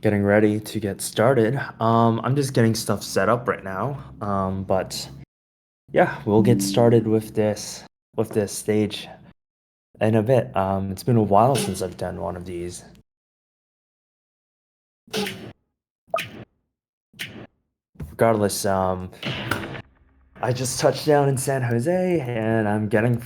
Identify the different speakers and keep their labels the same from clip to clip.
Speaker 1: getting ready to get started. I'm just getting stuff set up right now. But yeah, we'll get started with this stage in a bit. It's been a while since I've done one of these. Regardless, I just touched down in San Jose and I'm getting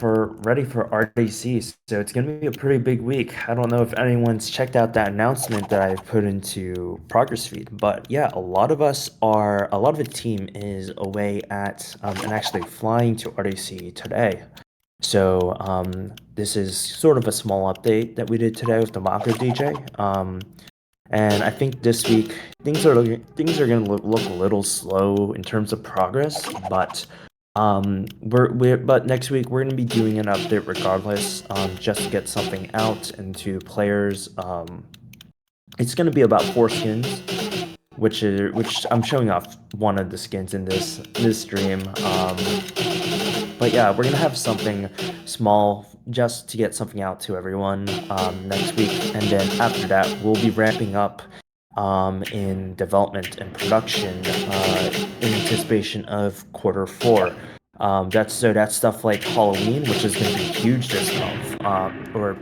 Speaker 1: ready for RDC. So it's gonna be a pretty big week. I don't know if anyone's checked out that announcement that I've put into Progress Feed, but yeah, a lot of the team is away at and actually flying to RDC today. So this is sort of a small update that we did today with the Mako DJ. And I think this week things are going to look a little slow in terms of progress, but but next week we're going to be doing an update regardless, just to get something out into players. It's going to be about 4 skins, which I'm showing off one of the skins in this stream. But yeah, we're gonna have something small just to get something out to everyone next week, and then after that, we'll be ramping up in development and production in anticipation of quarter 4. That's stuff like Halloween, which is gonna be huge this month, or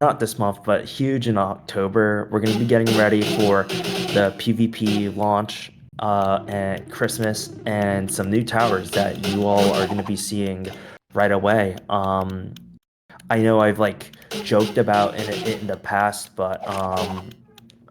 Speaker 1: not this month, but huge in October. We're gonna be getting ready for the PvP launch and Christmas and some new towers that you all are going to be seeing right away. I know I've like joked about it in the past, but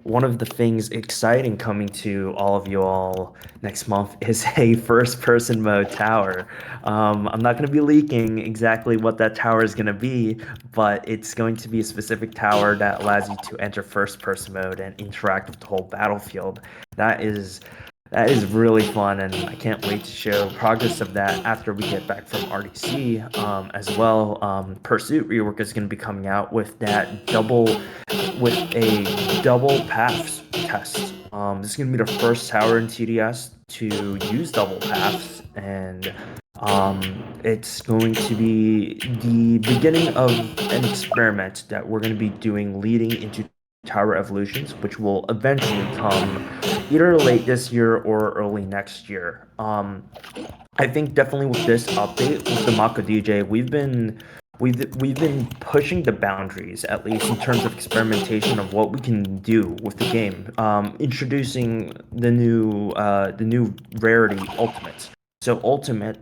Speaker 1: one of the things exciting coming to all of you all next month is a first person mode tower. I'm not going to be leaking exactly what that tower is going to be, but it's going to be a specific tower that allows you to enter first person mode and interact with the whole battlefield. That is that is really fun, and I can't wait to show progress of that after we get back from RDC as well. Pursuit rework is going to be coming out with a double paths test. This is going to be the first tower in TDS to use double paths, and it's going to be the beginning of an experiment that we're going to be doing leading into Tower Evolutions, which will eventually come either late this year or early next year. I think definitely with this update with the Mako DJ, we've been pushing the boundaries, at least in terms of experimentation of what we can do with the game. Introducing the new rarity ultimates. So ultimate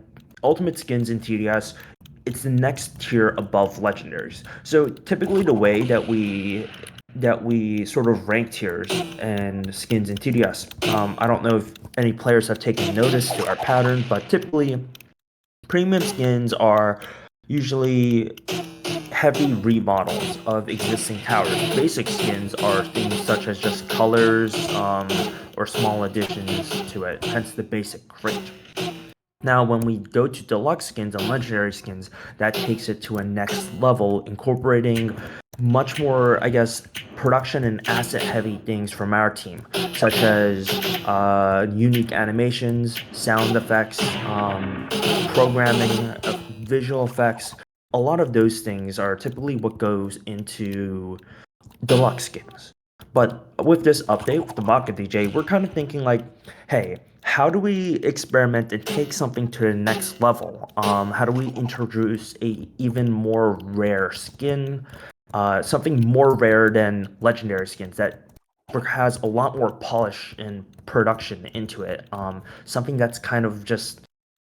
Speaker 1: skins in TDS, it's the next tier above legendaries. So typically the way that we sort of rank tiers and skins in TDS. I don't know if any players have taken notice to our pattern, but typically premium skins are usually heavy remodels of existing towers. Basic skins are things such as just colors or small additions to it, hence the basic crate. Now, when we go to deluxe skins and legendary skins, that takes it to a next level, incorporating much more, I guess, production and asset heavy things from our team, such as unique animations, sound effects, programming, visual effects. A lot of those things are typically what goes into deluxe skins. But with this update with the Maka DJ, we're kind of thinking like, hey, how do we experiment and take something to the next level? How do we introduce a even more rare skin, something more rare than legendary skins that has a lot more polish and production into it? Something that's kind of just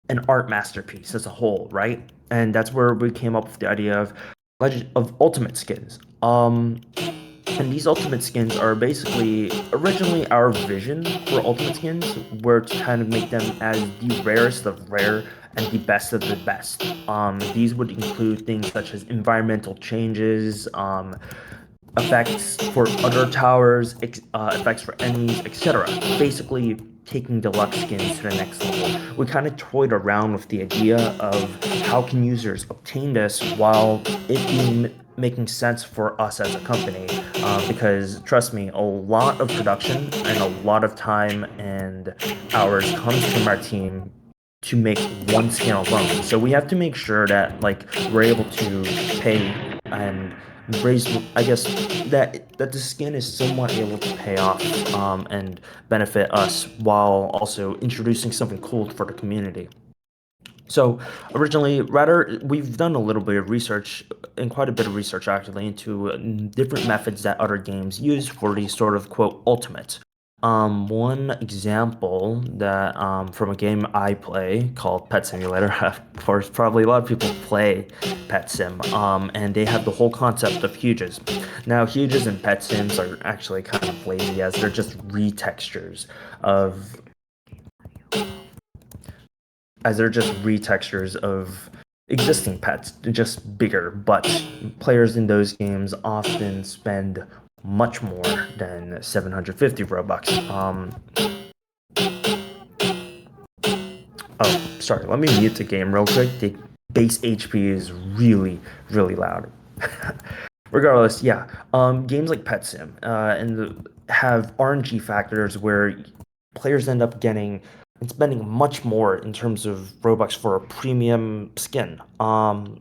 Speaker 1: an art masterpiece as a whole, right? And that's where we came up with the idea of ultimate skins. And these ultimate skins are basically originally our vision for ultimate skins were to kind of make them as the rarest of rare and the best of the best. These would include things such as environmental changes, effects for other towers, effects for enemies, etc. Basically, taking deluxe skins to the next level. We kind of toyed around with the idea of how can users obtain this while it being making sense for us as a company. Because trust me, a lot of production and a lot of time and hours comes from our team to make one skin alone. So we have to make sure that like we're able to pay and raise, I guess, that the skin is somewhat able to pay off and benefit us while also introducing something cool for the community. So originally, rather, we've done a little bit of research and quite a bit of research actually into different methods that other games use for these sort of quote ultimates. One example that from a game I play called Pet Simulator, of course, probably a lot of people play Pet Sim, and they have the whole concept of huges. Now, huges and Pet Sims are actually kind of lazy as they're just retextures of of existing pets, just bigger. But players in those games often spend much more than 750 Robux. Oh, sorry, let me mute the game real quick. The base HP is really, really loud. Regardless, yeah, games like Pet Sim have RNG factors where players end up getting and spending much more in terms of Robux for a premium skin. And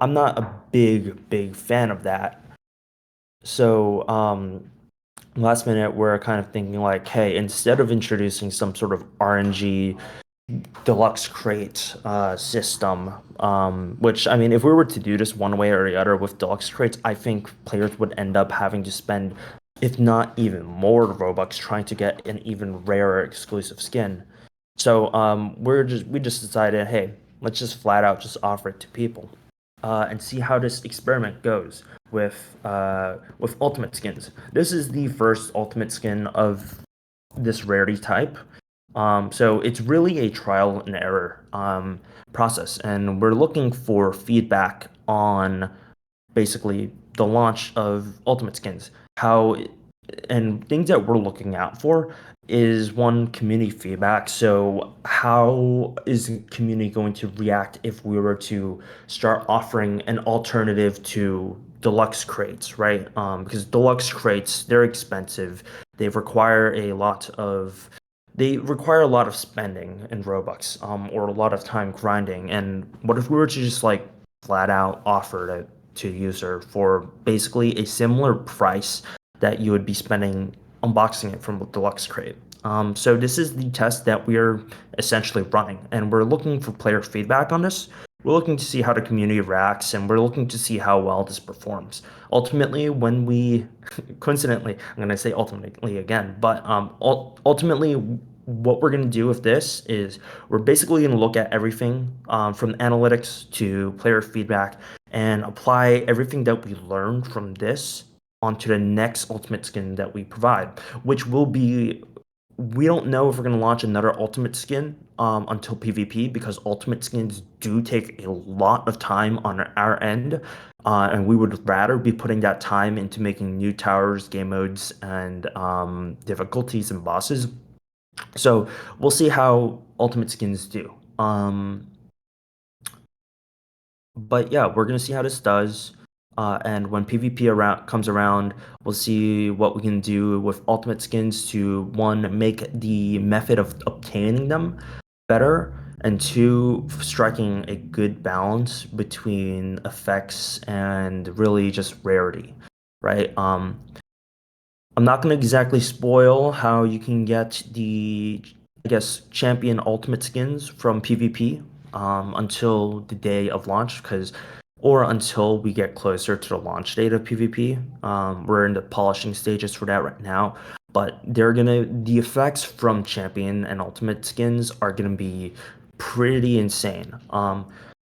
Speaker 1: I'm not a big fan of that. So, last minute, we're kind of thinking like, hey, instead of introducing some sort of RNG deluxe crate system, which I mean, if we were to do this one way or the other with deluxe crates, I think players would end up having to spend, if not even more Robux, trying to get an even rarer exclusive skin. So we just decided, hey, let's just flat out just offer it to people, and see how this experiment goes with ultimate skins. This is the first ultimate skin of this rarity type. So it's really a trial and error process, and we're looking for feedback on basically the launch of Ultimate Skins. How and things that we're looking out for is one, community feedback. So how is the community going to react if we were to start offering an alternative to deluxe crates, right? Because deluxe crates, they're expensive. They require a lot of spending in Robux, or a lot of time grinding. And what if we were to just like flat out offer it to user for basically a similar price that you would be spending unboxing it from Deluxe Crate. So this is the test that we're essentially running, and we're looking for player feedback on this. We're looking to see how the community reacts, and we're looking to see how well this performs. Ultimately, when we, coincidentally, I'm going to say ultimately again, but ultimately, what we're going to do with this is we're basically going to look at everything from analytics to player feedback and apply everything that we learned from this onto the next ultimate skin that we provide, which will be, we don't know if we're going to launch another ultimate skin until PvP because ultimate skins do take a lot of time on our end. And we would rather be putting that time into making new towers, game modes, and difficulties and bosses. So we'll see how ultimate skins do. But yeah, we're gonna see how this does. And when PvP comes around, we'll see what we can do with ultimate skins to one, make the method of obtaining them better, and two, striking a good balance between effects and really just rarity, right? I'm not going to exactly spoil how you can get the, I guess, champion ultimate skins from PvP until the day of launch, or until we get closer to the launch date of PvP. We're in the polishing stages for that right now, but the effects from champion and ultimate skins are gonna be pretty insane.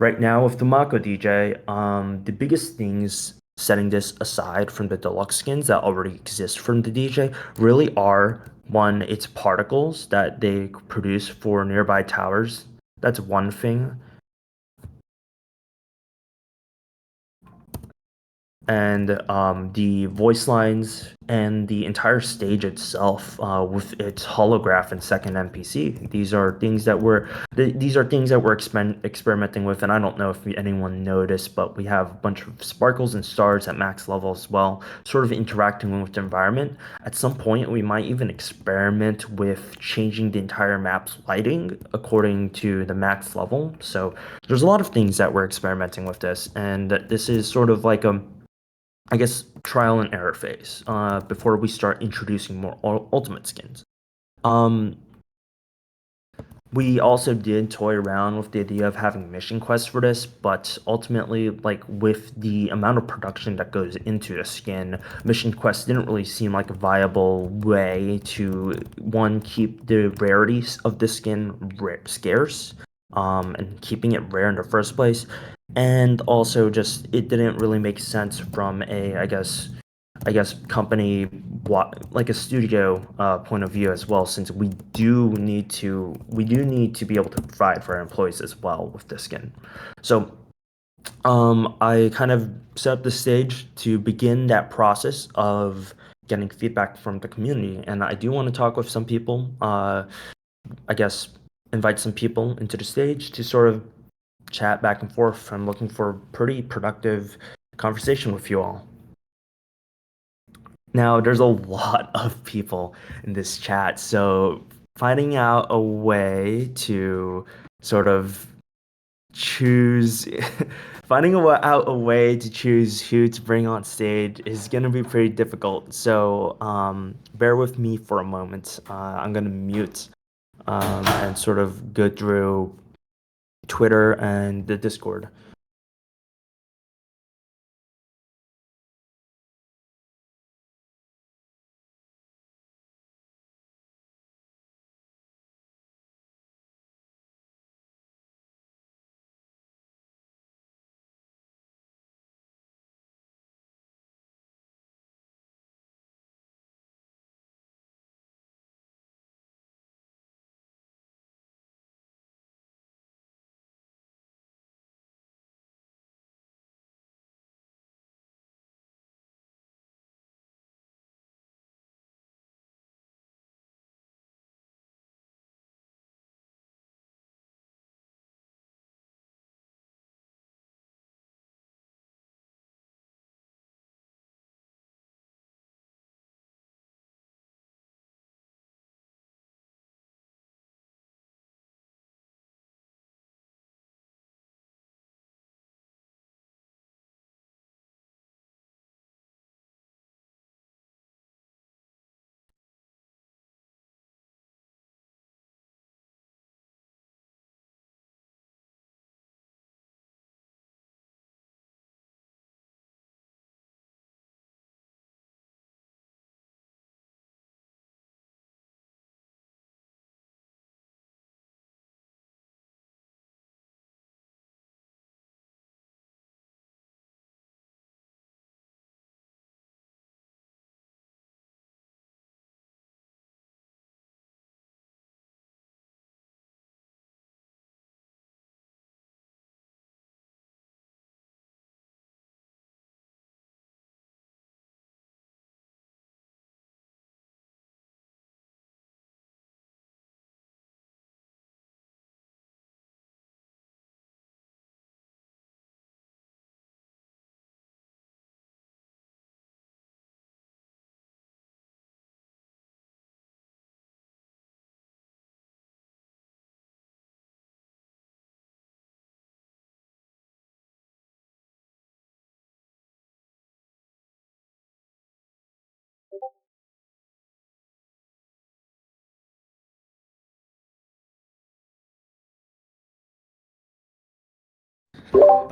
Speaker 1: Right now with the Mako DJ, the biggest things setting this aside from the deluxe skins that already exist from the DJ really are one, it's particles that they produce for nearby towers. That's one thing. And the voice lines and the entire stage itself with its holograph and second NPC. These are things that we're experimenting with, and I don't know if anyone noticed, but we have a bunch of sparkles and stars at max level as well, sort of interacting with the environment. At some point, we might even experiment with changing the entire map's lighting according to the max level. So there's a lot of things that we're experimenting with this, and this is sort of like a I guess, trial and error phase before we start introducing more ultimate skins. Um, we also did toy around with the idea of having mission quests for this, but ultimately, like with the amount of production that goes into the skin, mission quests didn't really seem like a viable way to, one, keep the rarities of the skin scarce, and keeping it rare in the first place, and also just it didn't really make sense from a, I guess company like a studio point of view as well, since we do need to be able to provide for our employees as well with this skin. So I kind of set up the stage to begin that process of getting feedback from the community, and I do want to talk with some people. I guess invite some people into the stage to sort of chat back and forth. I'm looking for pretty productive conversation with you all. Now, there's a lot of people in this chat, so finding out a way to sort of choose, out a way to choose who to bring on stage is going to be pretty difficult. So, bear with me for a moment. I'm going to mute and sort of go through Twitter and the Discord.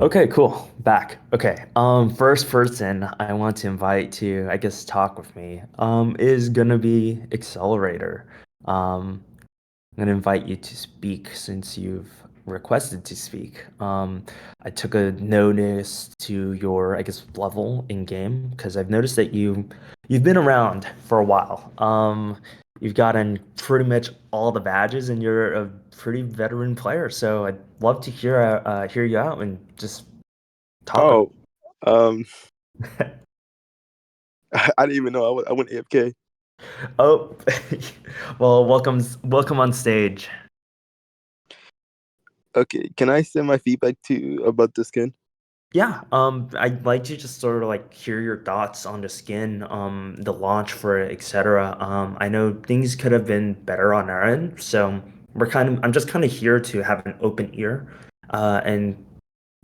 Speaker 1: Okay, cool. Back. Okay. First person I want to invite to, I guess, talk with me, is gonna be Accelerator. I'm gonna invite you to speak since you've requested to speak. I took a notice to your, I guess, level in game because I've noticed that you've been around for a while. You've gotten pretty much all the badges, and you're a pretty veteran player. So I'd love to hear you out and just talk with.
Speaker 2: Oh, um, I didn't even know I went AFK.
Speaker 1: Oh, well, welcome on stage.
Speaker 2: Okay, can I send my feedback to about the skin?
Speaker 1: Yeah, I'd like to just sort of like hear your thoughts on the skin, the launch for it, etc. I know things could have been better on our end, so I'm just kind of here to have an open ear, and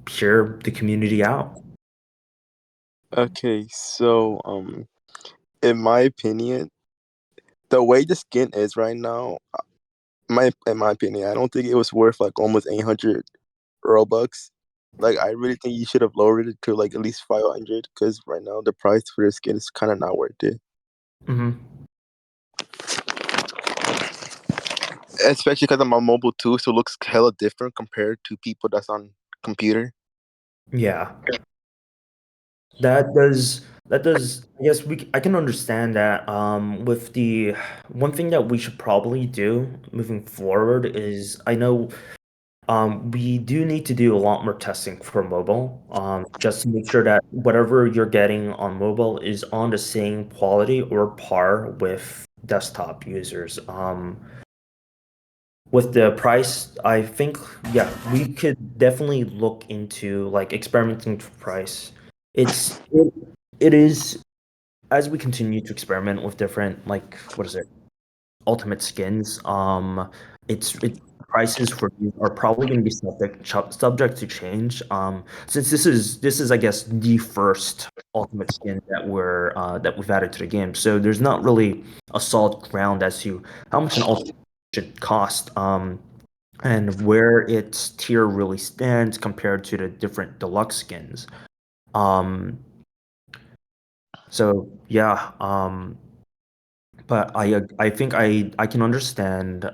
Speaker 1: hear the community out.
Speaker 2: Okay, so in my opinion, the way the skin is right now, my in my opinion, I don't think it was worth like almost 800 Robux. Like I really think you should have lowered it to like at least 500 because right now the price for the skin is kind of not worth it.
Speaker 1: Hmm.
Speaker 2: Especially because I'm on mobile too, so it looks hella different compared to people that's on computer.
Speaker 1: Yeah, that does. I guess I can understand that. With the one thing that we should probably do moving forward is I know we do need to do a lot more testing for mobile, just to make sure that whatever you're getting on mobile is on the same quality or par with desktop users. With the price, I think, yeah, we could definitely look into like experimenting with price. It is as we continue to experiment with different like what is it? Ultimate skins, it prices for these are probably going to be subject to change. Since this is I guess the first ultimate skin that we've added to the game, so there's not really a solid ground as to how much an ultimate should cost, and where its tier really stands compared to the different deluxe skins. Um, so yeah, but I think I can understand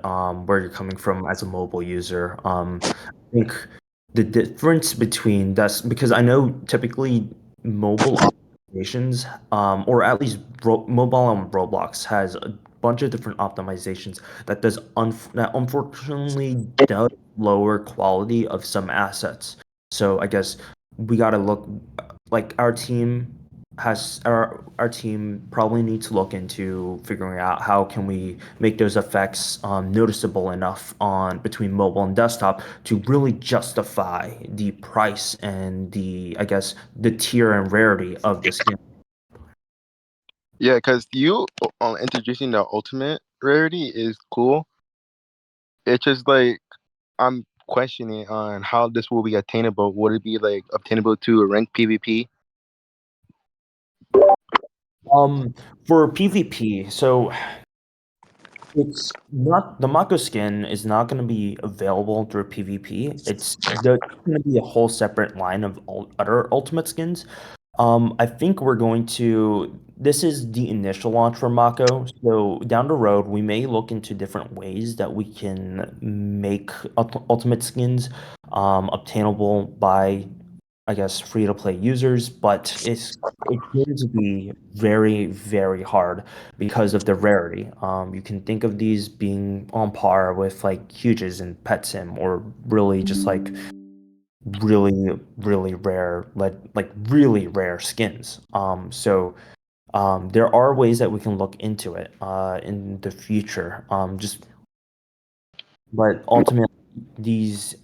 Speaker 1: where you're coming from as a mobile user. I think the difference between that's because I know typically mobile optimizations, or at least mobile on Roblox has a bunch of different optimizations that unfortunately does lower quality of some assets. So I guess we gotta look like our team probably needs to look into figuring out how can we make those effects noticeable enough on between mobile and desktop to really justify the price and the I guess the tier and rarity of the skin.
Speaker 2: Yeah, because you on introducing the ultimate rarity is cool. It's just like I'm questioning on how this will be attainable. Would it be like obtainable to a ranked PvP?
Speaker 1: Um, for PvP, so it's not the Mako skin is not going to be available through PvP. There's going to be a whole separate line of other ultimate skins. I think we're going to. This is the initial launch for Mako. So down the road, we may look into different ways that we can make ultimate skins obtainable by, I guess, free to play users. But it's going to be very, very hard because of the rarity. You can think of these being on par with like Huges and Pet Sim, or really just like really, really rare, like really rare skins. There are ways that we can look into it in the future. But ultimately, these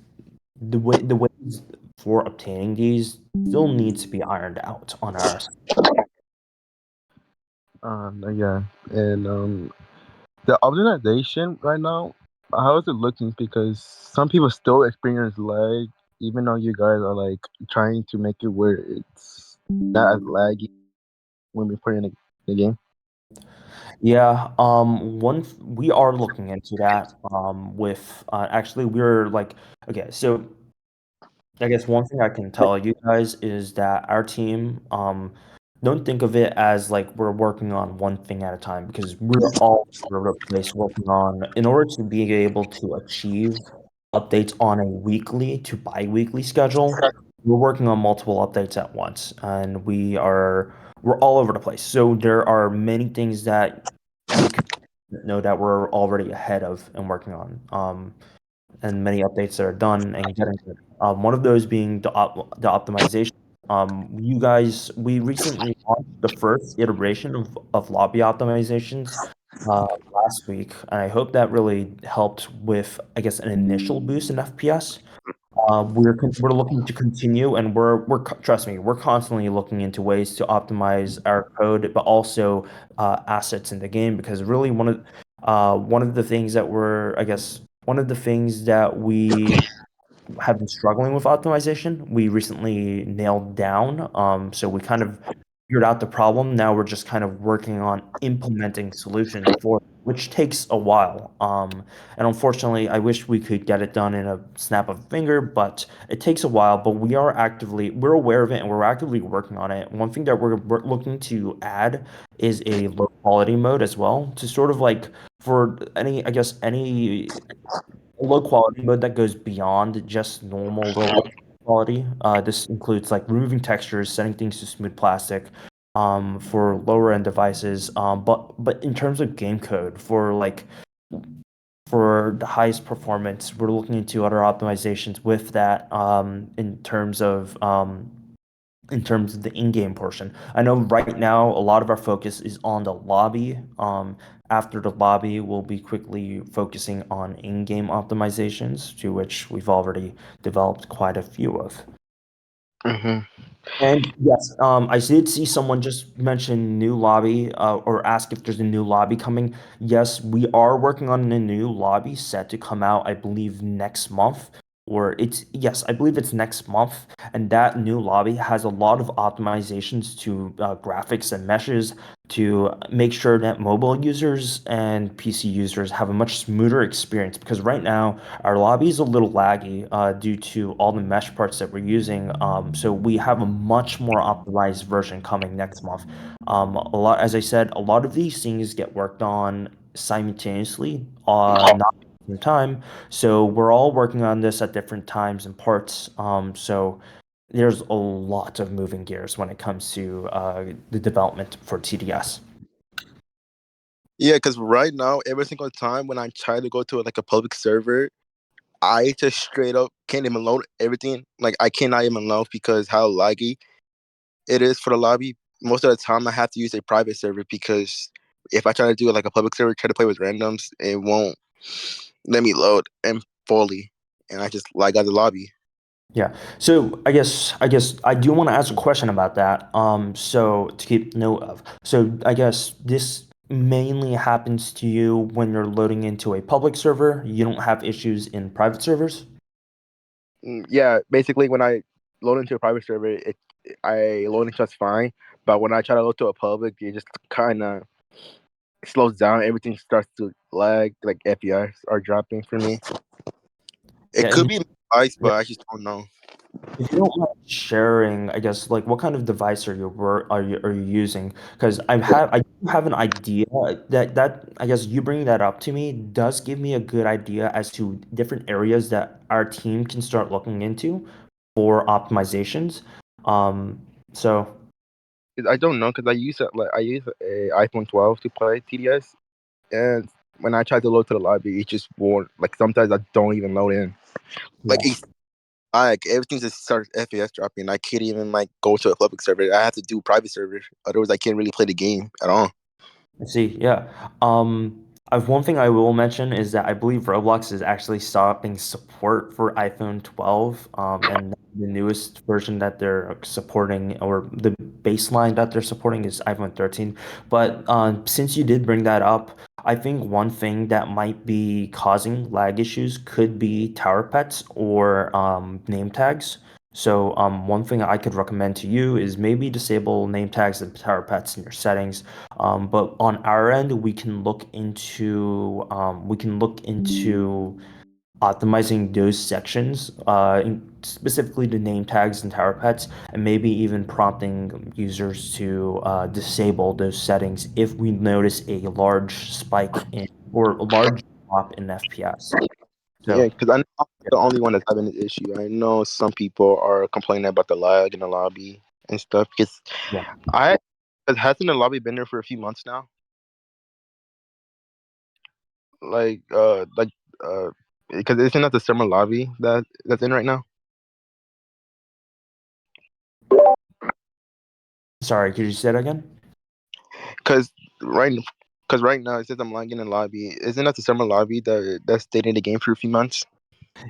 Speaker 1: the ways for obtaining these still needs to be ironed out on our side.
Speaker 2: Yeah, and the optimization right now, how is it looking? Because some people still experience lag, even though you guys are like trying to make it where it's not as laggy when we put in the game.
Speaker 1: Yeah, we are looking into that. With actually, we're like, okay, so I guess one thing I can tell you guys is that our team, don't think of it as like we're working on one thing at a time because we're all over the place working on, in order to be able to achieve updates on a weekly to bi-weekly schedule, we're working on multiple updates at once, and we're all over the place. So there are many things that you can know that we're already ahead of and working on. And many updates that are done and getting good. One of those being the optimization. We recently launched the first iteration of lobby optimizations last week, and I hope that really helped with, I guess, an initial boost in FPS. We're looking to continue, and trust me, we're constantly looking into ways to optimize our code, but also assets in the game because really one of the things that we're I guess one of the things that we have been struggling with optimization. We recently nailed down. So we kind of figured out the problem. Now we're just kind of working on implementing solutions for it, which takes a while. And unfortunately, I wish we could get it done in a snap of a finger, but it takes a while. But we're aware of it and we're actively working on it. One thing that we're looking to add is a low quality mode as well to sort of like for any, I guess, any low quality mode that goes beyond just normal low quality. This includes like removing textures, setting things to smooth plastic, for lower end devices. But in terms of game code, for the highest performance, we're looking into other optimizations with that, in terms of the in-game portion. I know right now a lot of our focus is on the lobby. After the lobby, we'll be quickly focusing on in-game optimizations, to which we've already developed quite a few of.
Speaker 2: Hmm.
Speaker 1: And yes, I did see someone just mention new lobby, or ask if there's a new lobby coming. Yes, we are working on a new lobby set to come out, I believe, next month. Yes, I believe it's next month. And that new lobby has a lot of optimizations to graphics and meshes to make sure that mobile users and PC users have a much smoother experience. Because right now, our lobby is a little laggy due to all the mesh parts that we're using. So we have a much more optimized version coming next month. As I said, a lot of these things get worked on simultaneously, not at the same time. So we're all working on this at different times and parts. So there's a lot of moving gears when it comes to the development for TDS.
Speaker 2: Yeah, because right now, every single time when I try to go to like a public server, I just straight up can't even load everything. Like I cannot even load because how laggy it is for the lobby. Most of the time, I have to use a private server because if I try to do like a public server, try to play with randoms, it won't let me load and fully, and I just lag out the lobby.
Speaker 1: Yeah. So I guess I do want to ask a question about that. So to keep note of. So I guess this mainly happens to you when you're loading into a public server. You don't have issues in private servers.
Speaker 2: Yeah, basically when I load into a private server, I load in just fine. But when I try to load to a public, it just kind of slows down. Everything starts to lag, like FPS are dropping for me. It
Speaker 1: Yeah,
Speaker 2: could
Speaker 1: and
Speaker 2: be ice,
Speaker 1: yeah,
Speaker 2: but I just don't know.
Speaker 1: if you don't mind sharing, I guess like what kind of device are you using? Because I do have an idea that I guess you bringing that up to me does give me a good idea as to different areas that our team can start looking into for optimizations. Um, so
Speaker 2: 'Cause I don't know because I use a iPhone 12 to play TDS, and when I try to load to the lobby, it just won't. Like sometimes I don't even load in. Like
Speaker 1: yeah,
Speaker 2: it's like everything just starts FPS dropping. I can't even like go to a public server. I have to do private servers. Otherwise, I can't really play the game at all.
Speaker 1: I see. Yeah. I've one thing I will mention is that I believe Roblox is actually stopping support for iPhone 12, and the newest version that they're supporting, or the baseline that they're supporting, is iPhone 13. But since you did bring that up, I think one thing that might be causing lag issues could be tower pets or name tags. So one thing I could recommend to you is maybe disable name tags and tower pets in your settings. But on our end, we can look into optimizing those sections, specifically the name tags and tower pets, and maybe even prompting users to disable those settings if we notice a large spike in or a large drop in FPS.
Speaker 2: Yeah,
Speaker 1: So
Speaker 2: because I'm not the only one that's having this issue. I know some people are complaining about the lag in the lobby and stuff. Because
Speaker 1: yeah,
Speaker 2: I hasn't the lobby been there for a few months now? Like uh, because isn't that the summer lobby that's in right now?
Speaker 1: sorry, could you say that again?
Speaker 2: Because right, because right now it says I'm lagging in lobby. Isn't that the summer lobby that's stayed in the game for a few months?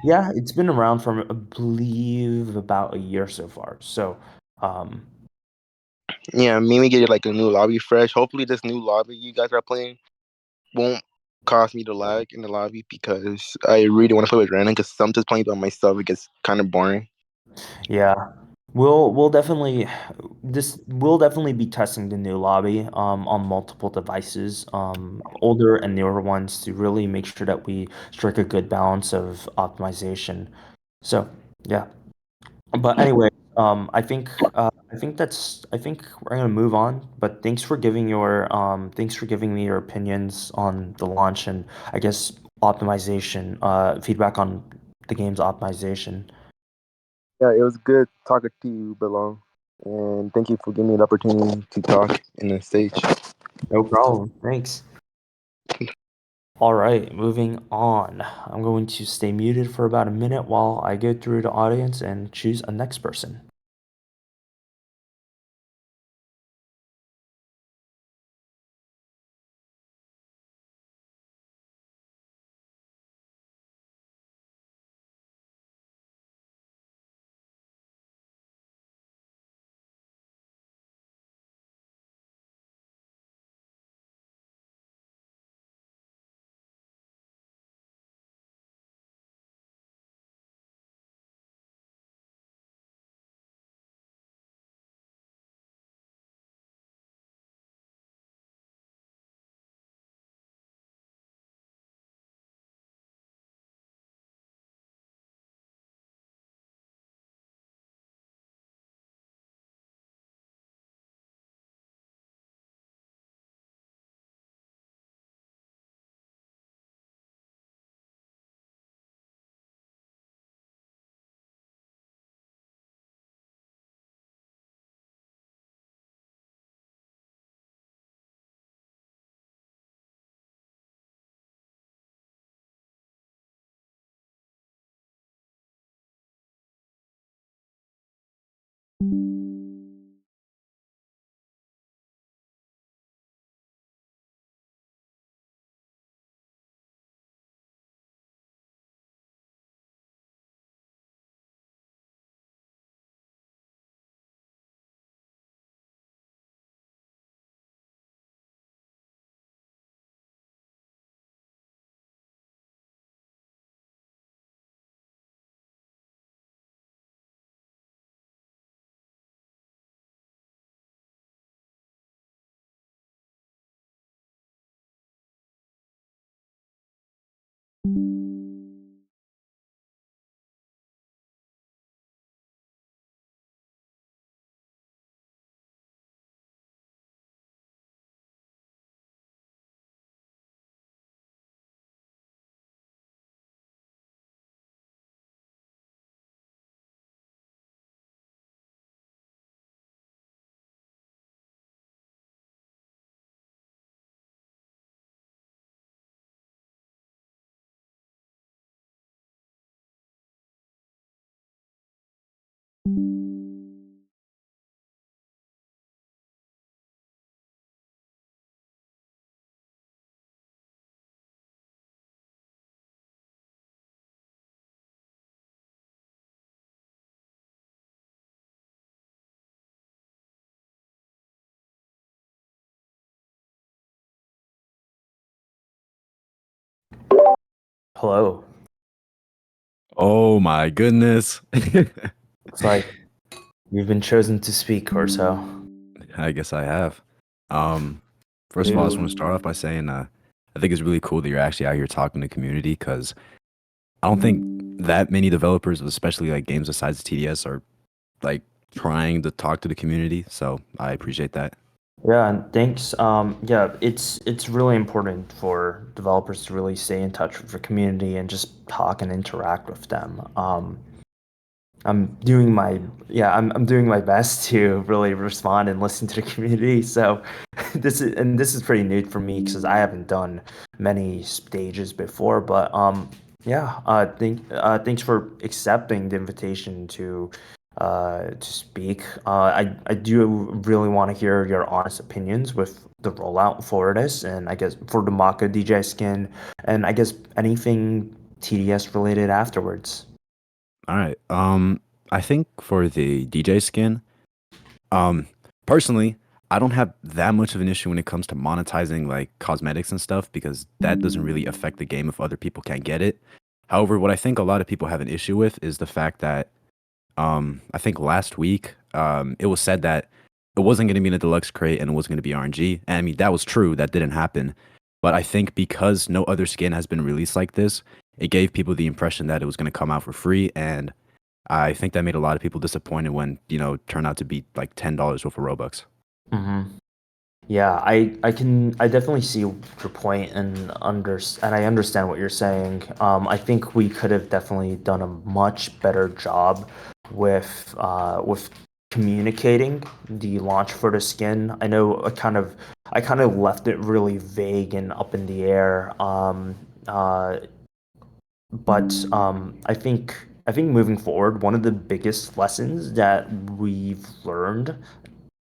Speaker 1: Yeah, it's been around for I believe about a year so far. So, um,
Speaker 2: Yeah, maybe get like a new lobby fresh. Hopefully, this new lobby you guys are playing won't. caused me to lag in the lobby because I really want to play with random. Because I'm just playing by myself, it gets kind of boring.
Speaker 1: Yeah. We'll definitely this we'll definitely be testing the new lobby on multiple devices, older and newer ones to really make sure that we strike a good balance of optimization. So, yeah. But anyway, I think we're gonna move on. But thanks for giving me your opinions on the launch and I guess optimization, feedback on the game's optimization.
Speaker 2: Yeah, it was good talking to you, Belong, and thank you for giving me the opportunity to talk in the stage.
Speaker 1: No problem. Thanks. All right, moving on. I'm going to stay muted for about a minute while I go through the audience and choose a next person. Hello.
Speaker 3: Oh my goodness.
Speaker 1: Looks like you've been chosen to speak or so.
Speaker 3: I guess I have. Um, First of all, I just want to
Speaker 1: New.
Speaker 3: start off by saying I think it's really cool that you're actually out here talking to the community because I don't think that many developers, especially like games besides TDS, are like trying to talk to the community. So I appreciate that.
Speaker 1: Yeah, and thanks. Yeah, it's really important for developers to really stay in touch with the community and just talk and interact with them. I'm doing my I'm doing my best to really respond and listen to the community. So this is pretty new for me because I haven't done many stages before. But yeah, thanks for accepting the invitation to speak. I do really want to hear your honest opinions with the rollout for this, and I guess for the Maka DJ skin, and I guess anything TDS related afterwards.
Speaker 3: All right. I think for the DJ skin, Um, personally, I don't have that much of an issue when it comes to monetizing like cosmetics and stuff because that doesn't really affect the game if other people can't get it. However, what I think a lot of people have an issue with is the fact that I think last week it was said that it wasn't going to be in a deluxe crate and it wasn't going to be RNG. And I mean, that was true. That didn't happen. But I think because no other skin has been released like this, it gave people the impression that it was going to come out for free. And I think that made a lot of people disappointed when, it turned out to be like $10 worth of Robux.
Speaker 1: Hmm. Yeah, I definitely see your point and I understand what you're saying. I think we could have definitely done a much better job with communicating the launch for the skin. I know I kind of left it really vague and up in the air. But I think moving forward, one of the biggest lessons that we've learned,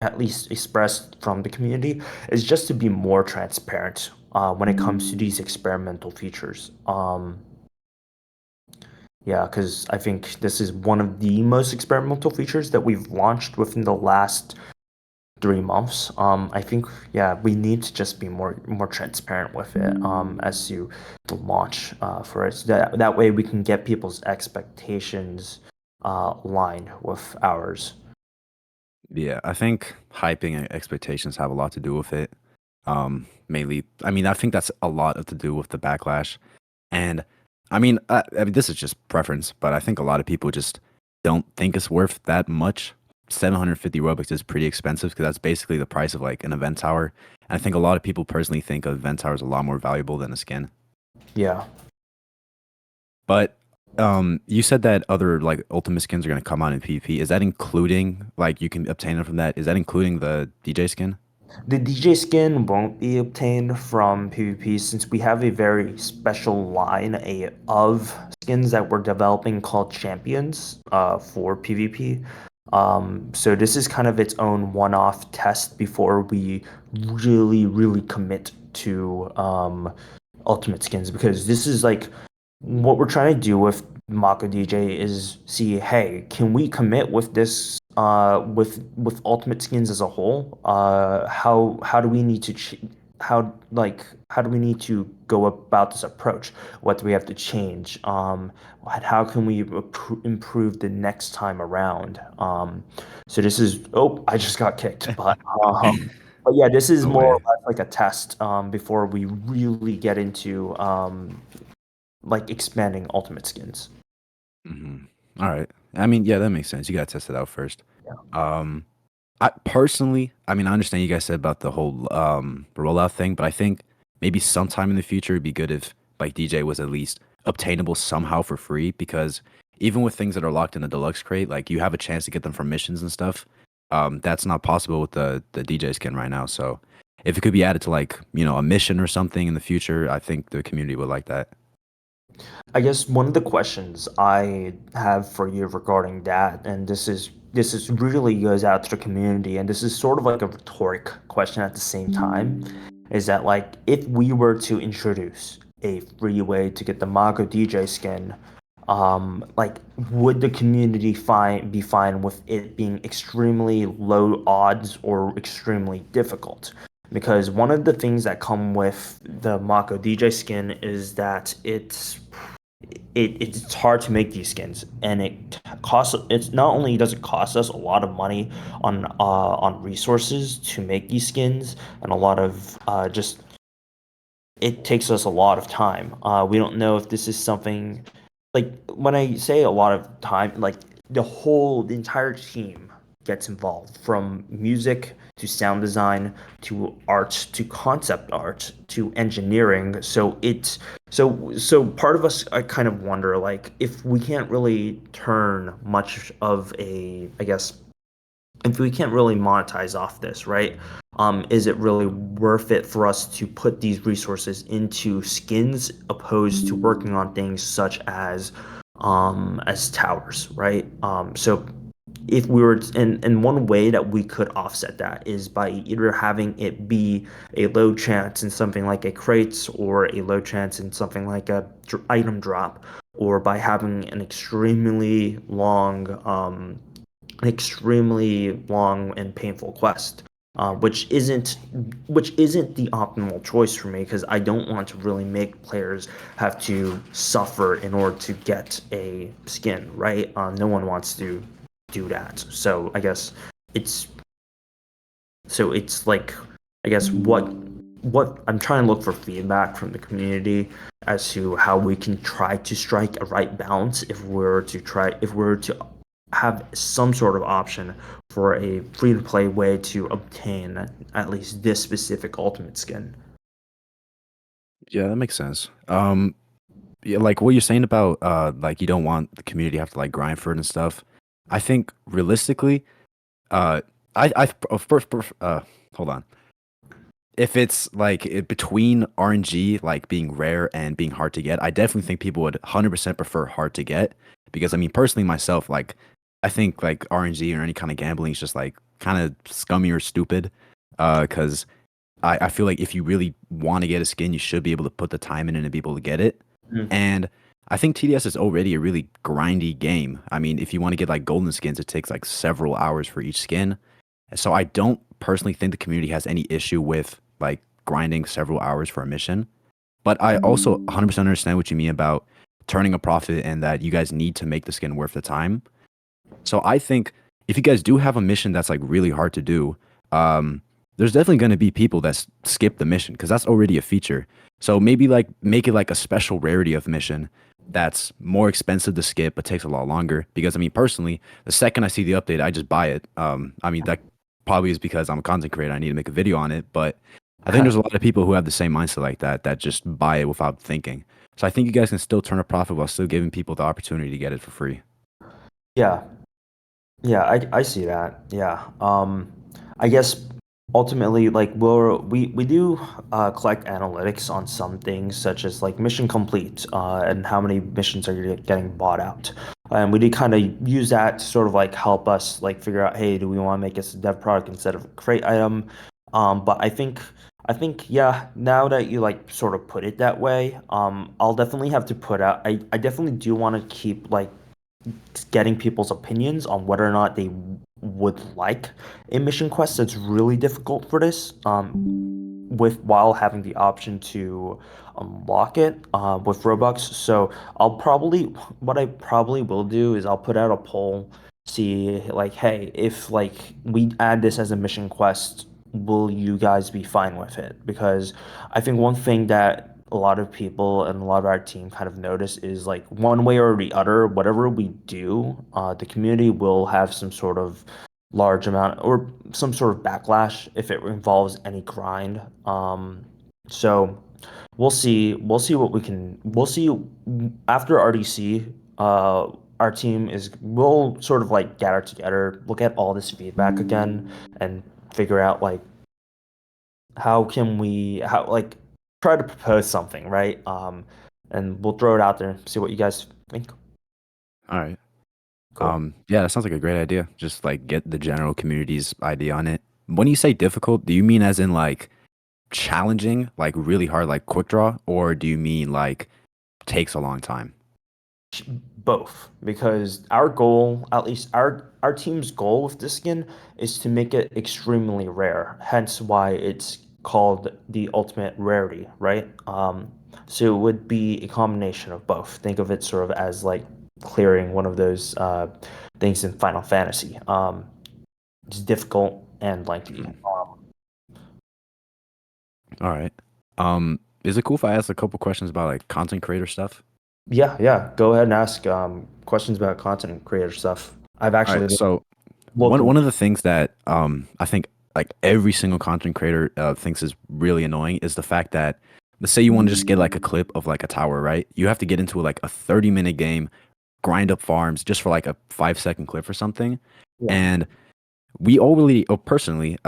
Speaker 1: at least expressed from the community, is just to be more transparent when it comes to these experimental features. Yeah, because I think this is one of the most experimental features that we've launched within the last 3 months. I think yeah, we need to just be more transparent with it as to the launch for it. So that way we can get people's expectations aligned with ours.
Speaker 3: Yeah, I think hyping and expectations have a lot to do with it. Mainly, I mean, I think that's a lot to do with the backlash. And I mean, this is just preference, but I think a lot of people just don't think it's worth that much. 750 Robux is pretty expensive because that's basically the price of like an event tower. And I think a lot of people personally think an event tower is a lot more valuable than a skin.
Speaker 1: Yeah.
Speaker 3: But you said that other like ultimate skins are going to come out in PvP. Is that including like you can obtain them from that? Is that including the DJ skin?
Speaker 1: The DJ skin won't be obtained from PvP since we have a very special line of skins that we're developing called champions for PvP. So this is kind of its own one-off test before we really commit to ultimate skins because this is like what we're trying to do with Mako DJ is see, hey, can we commit with this with ultimate skins as a whole? How do we need to how do we need to go about this approach? What do we have to change? How can we improve the next time around? So this is I just got kicked, but yeah, this is
Speaker 3: No
Speaker 1: more or
Speaker 3: way.
Speaker 1: less like a test before we really get into like expanding ultimate skins.
Speaker 3: hmm All right. I mean, yeah, that makes sense. You got to test it out first.
Speaker 1: Yeah.
Speaker 3: Um, I personally, I mean, I understand you guys said about the whole rollout thing, but I think maybe sometime in the future it'd be good if like DJ was at least obtainable somehow for free because even with things that are locked in the deluxe crate, like you have a chance to get them from missions and stuff. That's not possible with the DJ skin right now. So if it could be added to like, a mission or something in the future, I think the community would like that.
Speaker 1: I guess one of the questions I have for you regarding that, and this is really goes out to the community, and this is sort of like a rhetoric question at the same time, is that like if we were to introduce a free way to get the Mago DJ skin, like would the community be fine with it being extremely low odds or extremely difficult? Because one of the things that come with the Mako DJ skin is that it's hard to make these skins and it's not only does it cost us a lot of money on resources to make these skins and a lot of just it takes us a lot of time. We don't know if this is something like when I say a lot of time, like the entire team gets involved from music to sound design to art to concept art to engineering. So part of us I kind of wonder like if we can't really turn much of a I guess if we can't really monetize off this, right? Is it really worth it for us to put these resources into skins opposed to working on things such as towers, right? So if we were and one way that we could offset that is by either having it be a low chance in something like a crates or a low chance in something like a item drop or by having an extremely long and painful quest. which isn't the optimal choice for me because I don't want to really make players have to suffer in order to get a skin, right? No one wants to do that. It's it's like I guess what I'm trying to look for feedback from the community as to how we can try to strike a right balance if we're to have some sort of option for a free to play way to obtain at least this specific ultimate skin.
Speaker 3: Yeah, that makes sense. Yeah, like what you're saying about like you don't want the community to have to like grind for it and stuff. I think realistically, uh, first, hold on. If it's like between RNG like being rare and being hard to get, I definitely think people would 100% prefer hard to get because I mean personally myself like I think like RNG or any kind of gambling is just like kind of scummy or stupid because I feel like if you really want to get a skin, you should be able to put the time in and be able to get it.
Speaker 1: Mm.
Speaker 3: And I think TDS is already a really grindy game. I mean, if you want to get like golden skins, it takes like several hours for each skin. So I don't personally think the community has any issue with like grinding several hours for a mission. But I also 100% understand what you mean about turning a profit and that you guys need to make the skin worth the time. So I think if you guys do have a mission that's like really hard to do, there's definitely going to be people that skip the mission because that's already a feature. So maybe like make it like a special rarity of mission that's more expensive to skip but takes a lot longer. Because I mean, personally, the second I see the update, I just buy it. I mean that probably is because I'm a content creator. I need to make a video on it, but I think there's a lot of people who have the same mindset like that that just buy it without thinking. So I think you guys can still turn a profit while still giving people the opportunity to get it for free.
Speaker 1: Yeah, yeah, I see that. Yeah. I guess ultimately, like, we do collect analytics on some things, such as like mission complete, and how many missions are getting bought out. And we did kind of use that to sort of like help us like figure out, hey, do we want to make this a dev product instead of a crate item? But I think, yeah, now that you like sort of put it that way, I'll definitely have to put out. I definitely do want to keep like getting people's opinions on whether or not they would like a mission quest that's really difficult for this, with while having the option to unlock it with Robux. So what I probably will do is I'll put out a poll, see like, hey, if like we add this as a mission quest, will you guys be fine with it? Because I think one thing that a lot of people and a lot of our team kind of notice is like one way or the other, whatever we do, the community will have some sort of large amount or some sort of backlash if it involves any grind. So we'll see what we can, we'll see after RDC. Our team is, we'll sort of like gather together, look at all this feedback again, and figure out like how like try to propose something, right? And we'll throw it out there, see what you guys think.
Speaker 3: All right.
Speaker 1: Cool.
Speaker 3: Yeah, that sounds like a great idea. Just like get the general community's idea on it. When you say difficult, do you mean as in like challenging, like really hard, like quick draw, or do you mean like takes a long time?
Speaker 1: Both, because our goal, at least our team's goal with this skin, is to make it extremely rare. Hence why it's called the ultimate rarity, right? So it would be a combination of both. Think of it sort of as like clearing one of those things in Final Fantasy. It's difficult and lengthy.
Speaker 3: Mm. All right. Is it cool if I ask a couple questions about like content creator stuff?
Speaker 1: Yeah, yeah. Go ahead and ask questions about content creator stuff. I've
Speaker 3: All right.
Speaker 1: actually
Speaker 3: So
Speaker 1: looked.
Speaker 3: one of the things that I think like every single content creator thinks is really annoying is the fact that let's say you want to just get like a clip of like a tower, right? You have to get into like a 30-minute game, grind up farms just for like a 5-second clip or something.
Speaker 1: Yeah.
Speaker 3: And we already, oh, personally,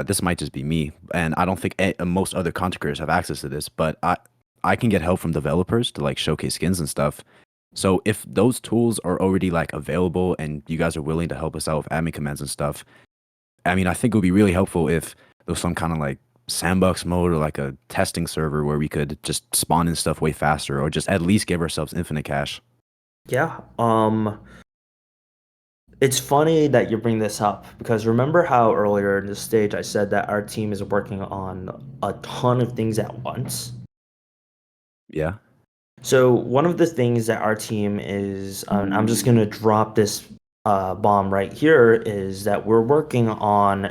Speaker 3: this might just be me, and I don't think most other content creators have access to this, but I can get help from developers to like showcase skins and stuff. So if those tools are already like available and you guys are willing to help us out with admin commands and stuff, I mean, I think it would be really helpful if there was some kind of like sandbox mode or like a testing server where we could just spawn in stuff way faster or just at least give ourselves infinite cash.
Speaker 1: Yeah. It's funny that you bring this up because remember how earlier in the stage I said that our team is working on a ton of things at once?
Speaker 3: Yeah.
Speaker 1: So one of the things that our team is, I'm just gonna drop this bomb right here, is that we're working on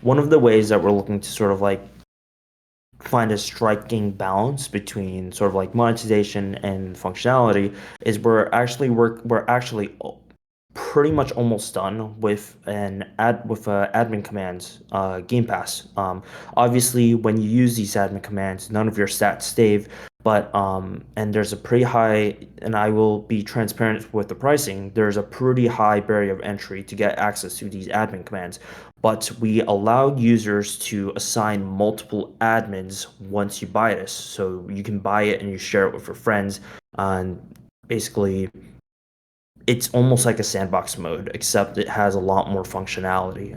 Speaker 1: one of the ways that we're looking to sort of like find a striking balance between sort of like monetization and functionality is we're actually pretty much almost done with admin commands, Gamepass. Obviously, when you use these admin commands, none of your stats save, but and there's a pretty high, and I will be transparent with the pricing. There's a pretty high barrier of entry to get access to these admin commands, but we allowed users to assign multiple admins once you buy this. So you can buy it and you share it with your friends, and basically it's almost like a sandbox mode, except it has a lot more functionality,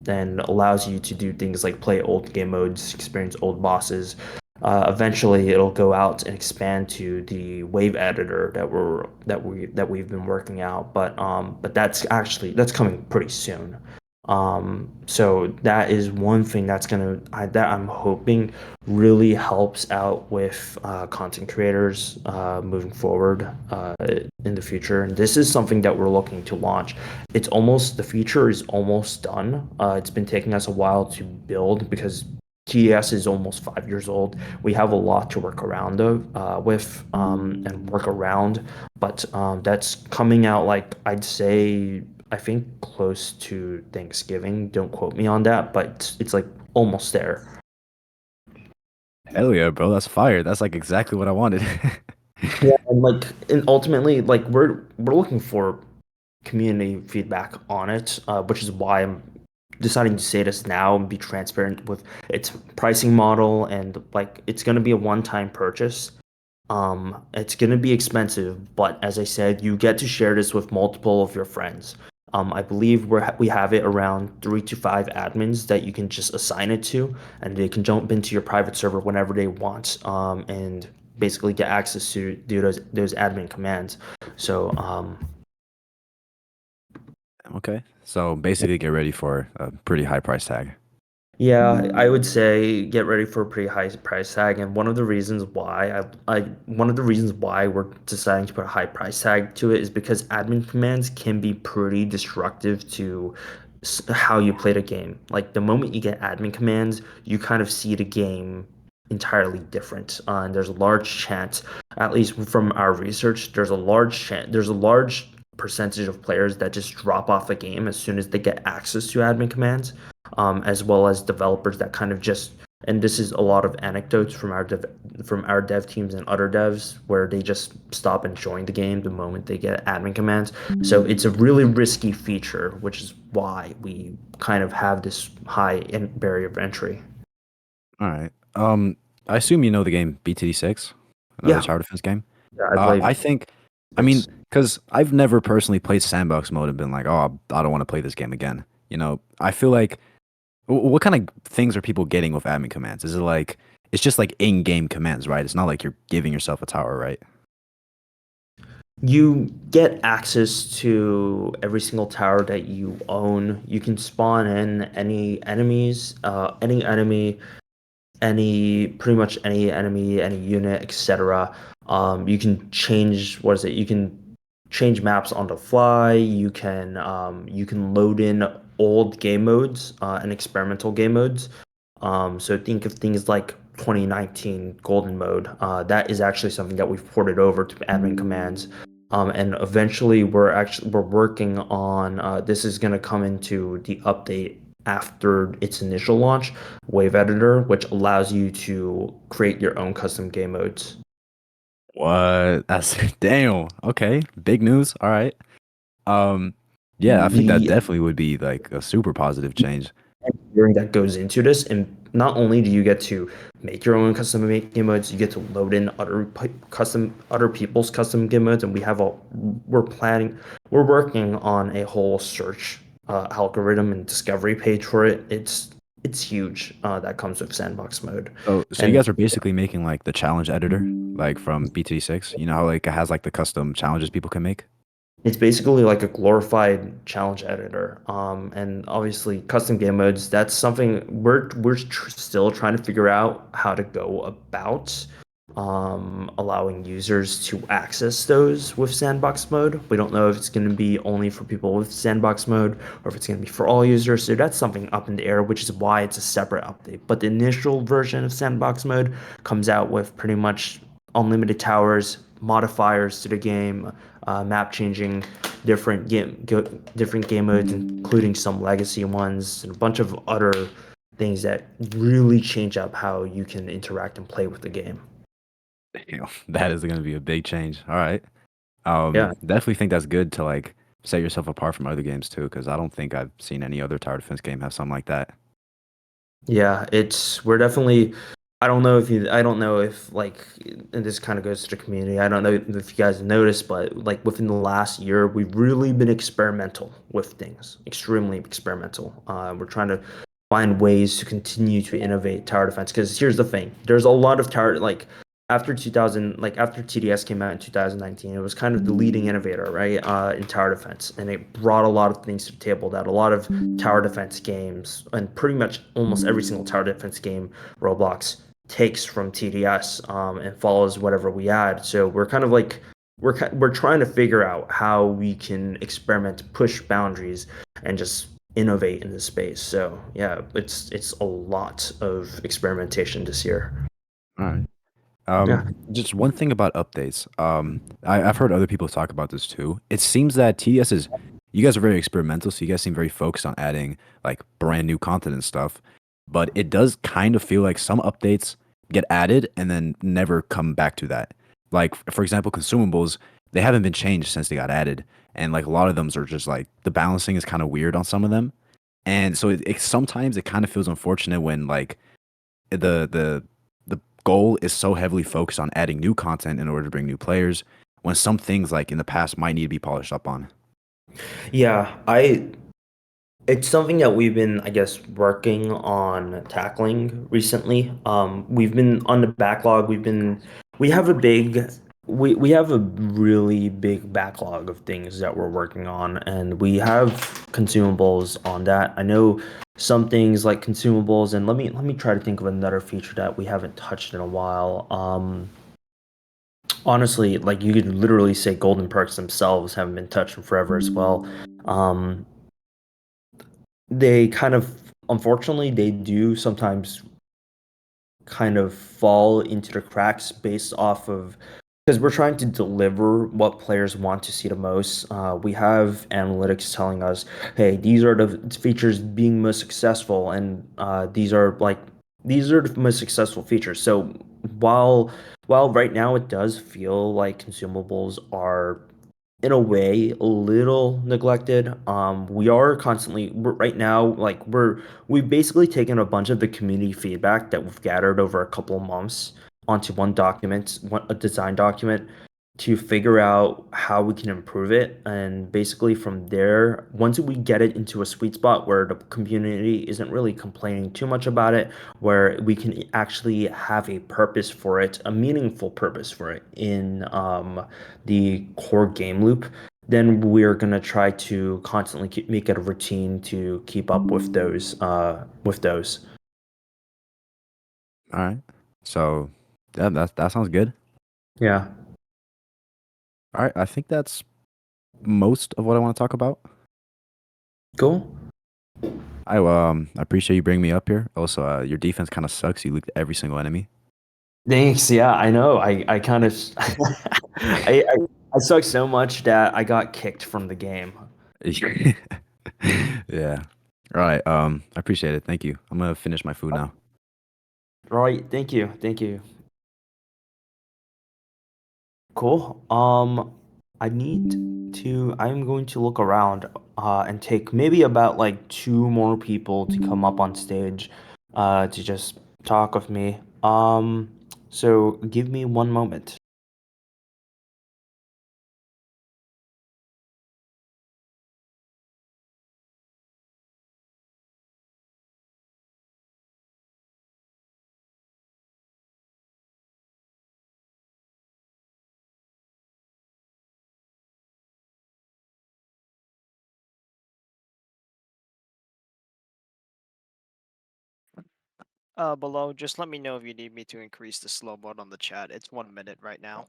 Speaker 1: and allows you to do things like play old game modes, experience old bosses. Eventually, it'll go out and expand to the wave editor that we've been working out, but that's coming pretty soon. So that is one thing that I'm hoping really helps out with content creators moving forward in the future. And this is something that we're looking to launch. The feature is almost done. It's been taking us a while to build because TES is almost 5 years old. We have a lot to work around with and work around, but that's coming out like I'd say I think close to Thanksgiving. Don't quote me on that, but it's like almost there.
Speaker 3: Hell yeah, bro. That's fire. That's like exactly what I wanted.
Speaker 1: Yeah, and ultimately, like we're looking for community feedback on it, which is why I'm deciding to say this now and be transparent with its pricing model and like it's going to be a one-time purchase. It's going to be expensive, but as I said, you get to share this with multiple of your friends. I believe we have it around 3 to 5 admins that you can just assign it to, and they can jump into your private server whenever they want, and basically get access to do those admin commands. So,
Speaker 3: Okay. So basically get ready for a pretty high price tag.
Speaker 1: yeah, I would say get ready for a pretty high price tag, and one of the reasons why we're deciding to put a high price tag to it is because admin commands can be pretty destructive to how you play the game. Like the moment you get admin commands, you kind of see the game entirely different, and there's a large chance, at least from our research, there's a large percentage of players that just drop off a game as soon as they get access to admin commands, as well as developers that kind of just, and this is a lot of anecdotes from from our dev teams and other devs where they just stop enjoying the game the moment they get admin commands. So it's a really risky feature, which is why we kind of have this barrier of entry.
Speaker 3: All right. I assume you know the game BTD6, another
Speaker 1: Yeah,
Speaker 3: tower defense game.
Speaker 1: yeah, I play
Speaker 3: I think, I mean,
Speaker 1: six.
Speaker 3: because I've never personally played sandbox mode and been like, oh, I don't want to play this game again. I feel like, what kind of things are people getting with admin commands? Is it like, it's just like in-game commands, right? It's not like you're giving yourself a tower, right?
Speaker 1: You get access to every single tower that you own. You can spawn in any enemies, pretty much any enemy, any unit, etc. You can change what is it? You can change maps on the fly. You can load in old game modes and experimental game modes. So think of things like 2019 Golden Mode. That is actually something that we've ported over to admin commands. And eventually, we're working on this is going to come into the update after its initial launch, Wave Editor, which allows you to create your own custom game modes.
Speaker 3: What? That's damn. Okay, big news. All right. Um, yeah, I think that
Speaker 1: The
Speaker 3: definitely would be like a super positive change.
Speaker 1: engineering that goes into this, and not only do you get to make your own custom game modes, you get to load in other people's custom game modes, and we're working on a whole search algorithm and discovery page for it. It's huge that comes with sandbox mode,
Speaker 3: So you
Speaker 1: and
Speaker 3: guys are basically making like the challenge editor, like from BTD6. You know how like it has like the custom challenges people can make?
Speaker 1: It's basically like a glorified challenge editor. And obviously custom game modes, that's something we're tr still trying to figure out how to go about allowing users to access those with sandbox mode. We don't know if it's going to be only for people with sandbox mode or if it's going to be for all users. So that's something up in the air, which is why it's a separate update. But the initial version of sandbox mode comes out with pretty much unlimited towers, modifiers to the game, map changing, different game modes, including some legacy ones, and a bunch of other things that really change up how you can interact and play with the game.
Speaker 3: That is going to be a big change. All right.
Speaker 1: Yeah,
Speaker 3: Definitely think that's good to like set yourself apart from other games too, because I don't think I've seen any other tower defense game have something like that.
Speaker 1: yeah, it's we're definitely. I don't know if like, and this kind of goes to the community. I don't know if you guys noticed, but like within the last year, we've really been experimental with things, extremely experimental. We're trying to find ways to continue to innovate tower defense. Because here's the thing, there's a lot of tower like after 2000, like after TDS came out in 2019, it was kind of the leading innovator, right, in tower defense, and it brought a lot of things to the table that a lot of tower defense games and pretty much almost every single tower defense game, Roblox takes from TDS, and follows whatever we add. So we're kind of like we're trying to figure out how we can experiment, push boundaries, and just innovate in this space. So yeah, it's a lot of experimentation this year.
Speaker 3: All right.
Speaker 1: Yeah.
Speaker 3: Just one thing about updates. I've heard other people talk about this too. It seems that TDS is, you guys are very experimental, so you guys seem very focused on adding like brand new content and stuff. But it does kind of feel like some updates get added and then never come back to that. Like for example, consumables, they haven't been changed since they got added, and like a lot of them are just like the balancing is kind of weird on some of them, and so it sometimes it kind of feels unfortunate when like the goal is so heavily focused on adding new content in order to bring new players when some things like in the past might need to be polished up on.
Speaker 1: Yeah, I it's something that we've been, I guess, working on tackling recently. We've been on the backlog. We have a big, we have a really big backlog of things that we're working on, and we have consumables on that. I know some things like consumables, and let me try to think of another feature that we haven't touched in a while. Honestly, like you could literally say golden perks themselves haven't been touched in forever as well. Um, they kind of, unfortunately, they do sometimes kind of fall into the cracks based off of, because we're trying to deliver what players want to see the most. We have analytics telling us, hey, these are the features being most successful, and these are the most successful features. So while while right now it does feel like consumables are in a way a little neglected. We are constantly right now like we've basically taken a bunch of the community feedback that we've gathered over a couple of months onto one document, a design document, to figure out how we can improve it. And basically from there, once we get it into a sweet spot where the community isn't really complaining too much about it, where we can actually have a purpose for it, a meaningful purpose for it in the core game loop, then we're gonna try to constantly make it a routine to keep up with those.
Speaker 3: All right. So that sounds good.
Speaker 1: Yeah,
Speaker 3: All right. I think that's most of what I want to talk about.
Speaker 1: cool.
Speaker 3: I appreciate you bringing me up here. Also, your defense kind of sucks. You looked at every single enemy.
Speaker 1: Thanks. Yeah, I know. I kind of I suck so much that I got kicked from the game.
Speaker 3: Yeah. All right. I appreciate it. Thank you. I'm gonna finish my food now.
Speaker 1: Right. Thank you. Thank you. Cool. I'm going to look around and take maybe about like two more people to come up on stage to just talk with me. So give me one moment.
Speaker 4: Below, just let me know if you need me to increase the slow mode on the chat. It's 1 minute right now.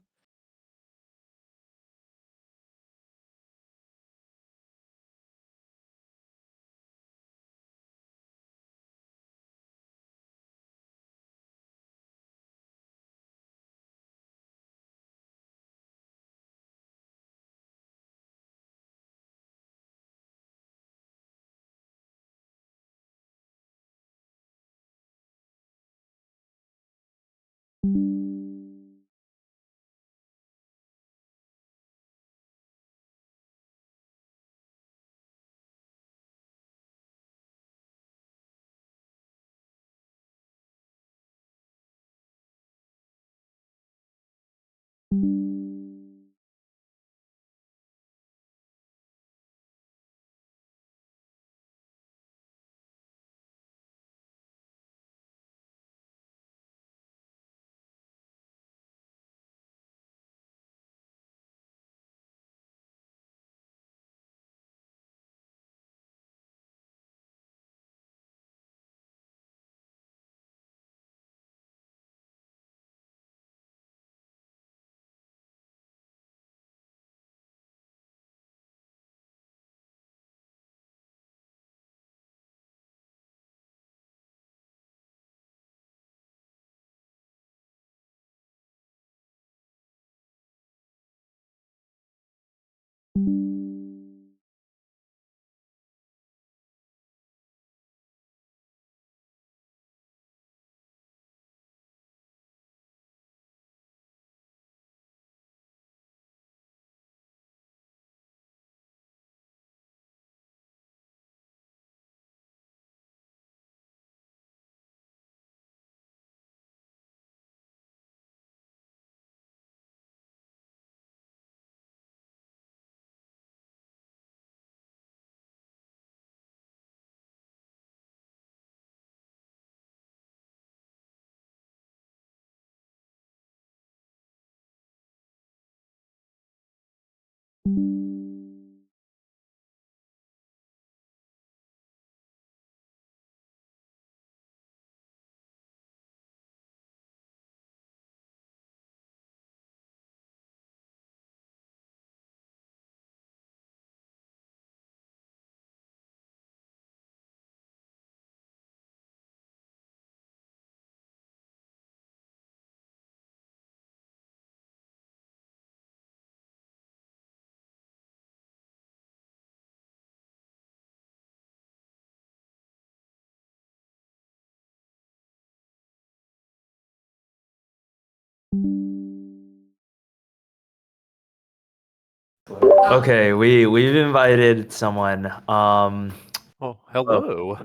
Speaker 1: Okay, we've invited someone.
Speaker 5: Oh, hello.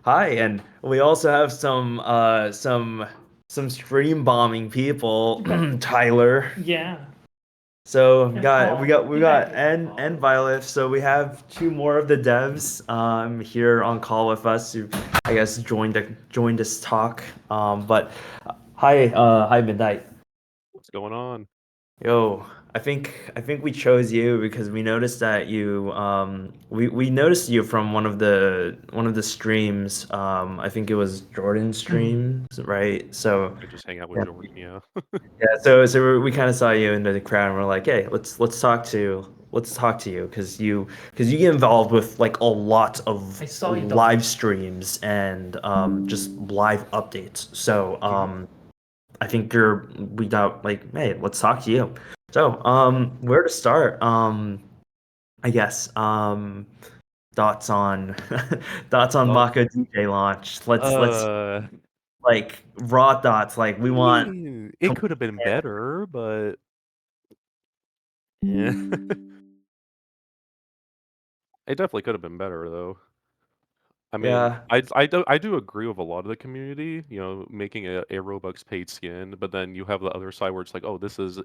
Speaker 1: Hi, and we also have some stream bombing people. Tyler.
Speaker 6: Yeah.
Speaker 1: So
Speaker 6: And
Speaker 1: we
Speaker 6: Paul.
Speaker 1: got and Violet. So we have two more of the devs here on call with us who I guess joined us talk. But hi Midnight.
Speaker 5: What's going on?
Speaker 1: Yo, I think we chose you because we noticed that we noticed you from one of the streams. I think it was Jordan's streams, right? So
Speaker 5: I just hang out with
Speaker 1: yeah,
Speaker 5: Jordan, yeah.
Speaker 1: yeah. So we kind of saw you in the crowd, and we're like, hey, let's talk to you because you get involved with like a lot of
Speaker 6: I saw you
Speaker 1: live streams and just live updates. So I think we got like, hey, let's talk to you. So, where to start? I guess, thoughts on thoughts on
Speaker 5: Well,
Speaker 1: Mako DJ launch. Let's
Speaker 5: uh,
Speaker 1: like raw thoughts. Like we
Speaker 5: I
Speaker 1: want.
Speaker 5: mean, it could have been better, but yeah. It definitely could have been better, though. I mean,
Speaker 1: Yeah,
Speaker 5: I do agree with a lot of the community, making a Robux paid skin, but then you have the other side where it's like, oh, this is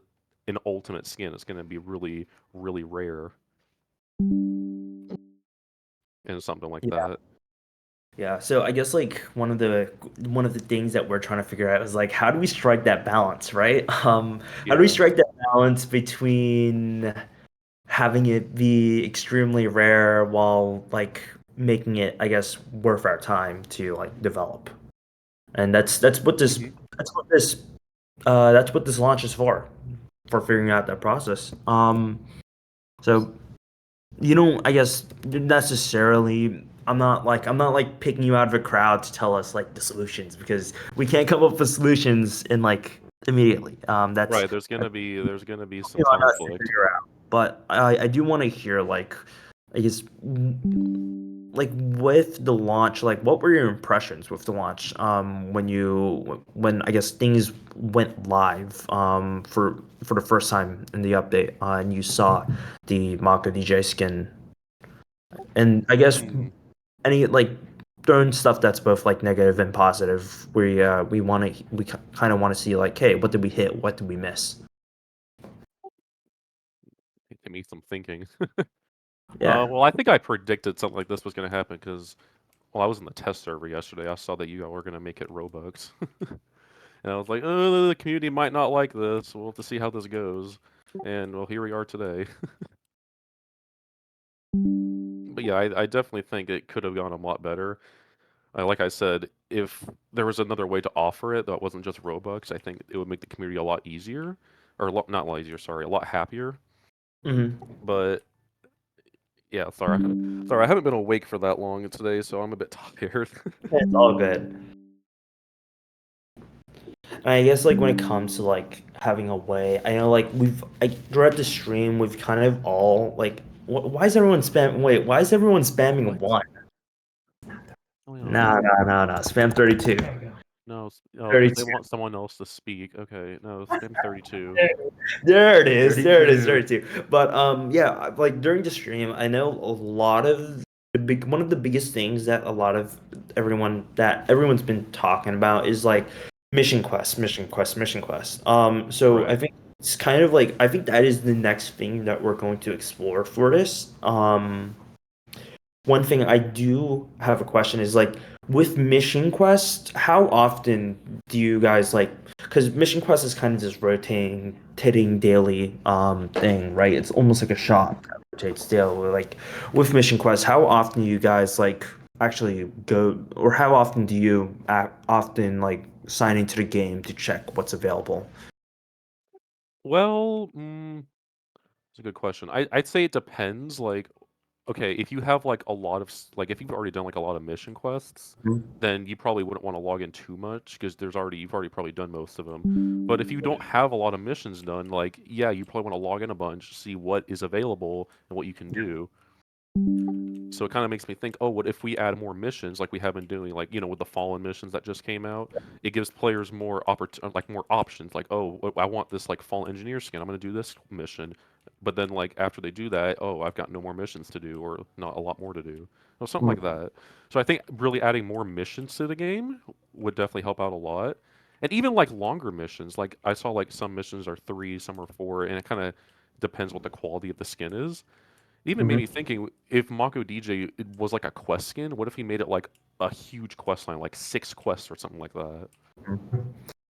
Speaker 5: an ultimate skin. It's going to be really, really rare and something like
Speaker 1: yeah,
Speaker 5: that.
Speaker 1: yeah. So I guess like one of the things that we're trying to figure out is like how do we strike that balance, right? How do we
Speaker 5: Yeah.
Speaker 1: strike that balance between having it be extremely rare while like making it, I guess, worth our time to like develop. and that's what this
Speaker 5: Mhm.
Speaker 1: that's what this that's what this launch is for figuring out that process. So I guess necessarily. I'm not like picking you out of a crowd to tell us like the solutions because we can't come up with solutions in like immediately. That's
Speaker 5: Right, there's gonna be some
Speaker 1: on us to
Speaker 5: conflict.
Speaker 1: figure out. But I do want to hear like I guess like with the launch, like what were your impressions with the launch? When I guess things went live for the first time in the update, and you saw the Mako DJ skin, and I guess
Speaker 5: Hmm.
Speaker 1: any like throwing stuff that's both like negative and positive. We kind of want to see like, hey, what did we hit? What did we miss?
Speaker 5: Give me some thinking.
Speaker 1: Yeah.
Speaker 5: Well, I think I predicted something like this was gonna happen because, well, I was in the test server yesterday. I saw that you all were gonna make it Robux, and I was like, oh, the community might not like this. We'll have to see how this goes. And well, here we are today. But yeah, I definitely think it could have gone a lot better. Like I said, if there was another way to offer it that wasn't just Robux, I think it would make the community a lot easier, or not a lot easier, sorry, a lot happier.
Speaker 1: Hmm.
Speaker 5: But yeah, sorry, I haven't been awake for that long today, so I'm a bit tired.
Speaker 1: It's all good. I guess like when it comes to like having a way, I know like throughout the stream we've kind of all like why is everyone why is everyone spamming
Speaker 5: What?
Speaker 1: one?
Speaker 5: Oh, yeah.
Speaker 1: No. Spam 32.
Speaker 5: No, oh, because they
Speaker 1: 32.
Speaker 5: want someone else to speak. Okay, no, spam 32.
Speaker 1: There it is. There it is.
Speaker 3: 32.
Speaker 1: 32. But yeah, like during the stream, I know a lot of one of the biggest things that a lot of everyone's been talking about is like mission quest. So I
Speaker 5: Right.
Speaker 1: think it's kind of like I think that is the next thing that we're going to explore for this. One thing I do have a question is like with Mission Quest, how often do you guys like because Mission Quest is kind of this rotating daily thing, right? It's almost like a shop that rotates daily. Like with Mission Quest, how often do you guys like actually go or how often do you often like sign into the game to check what's available?
Speaker 5: Well, it's a good question. I'd say it depends. Like, okay, if you have like a lot of like if you've already done like a lot of mission quests, then you probably wouldn't want to log in too much because you've already probably done most of them. But if you don't have a lot of missions done, like yeah, you probably want to log in a bunch, see what is available and what you can do. So it kind of makes me think, oh, what if we add more missions like we have been doing, like with the Fallen missions that just came out? It gives players more options. Like, oh, I want this like Fallen Engineer skin. I'm going to do this mission, but then like after they do that, oh, I've got no more missions to do, or not a lot more to do, or something like that. So I think really adding more missions to the game would definitely help out a lot. And even like longer missions, like I saw like some missions are 3, some are 4, and it kind of depends what the quality of the skin is. It even made
Speaker 1: Mhm.
Speaker 5: me thinking if Mako DJ was like a quest skin, what if he made it like a huge quest line, like 6 quests or something like that?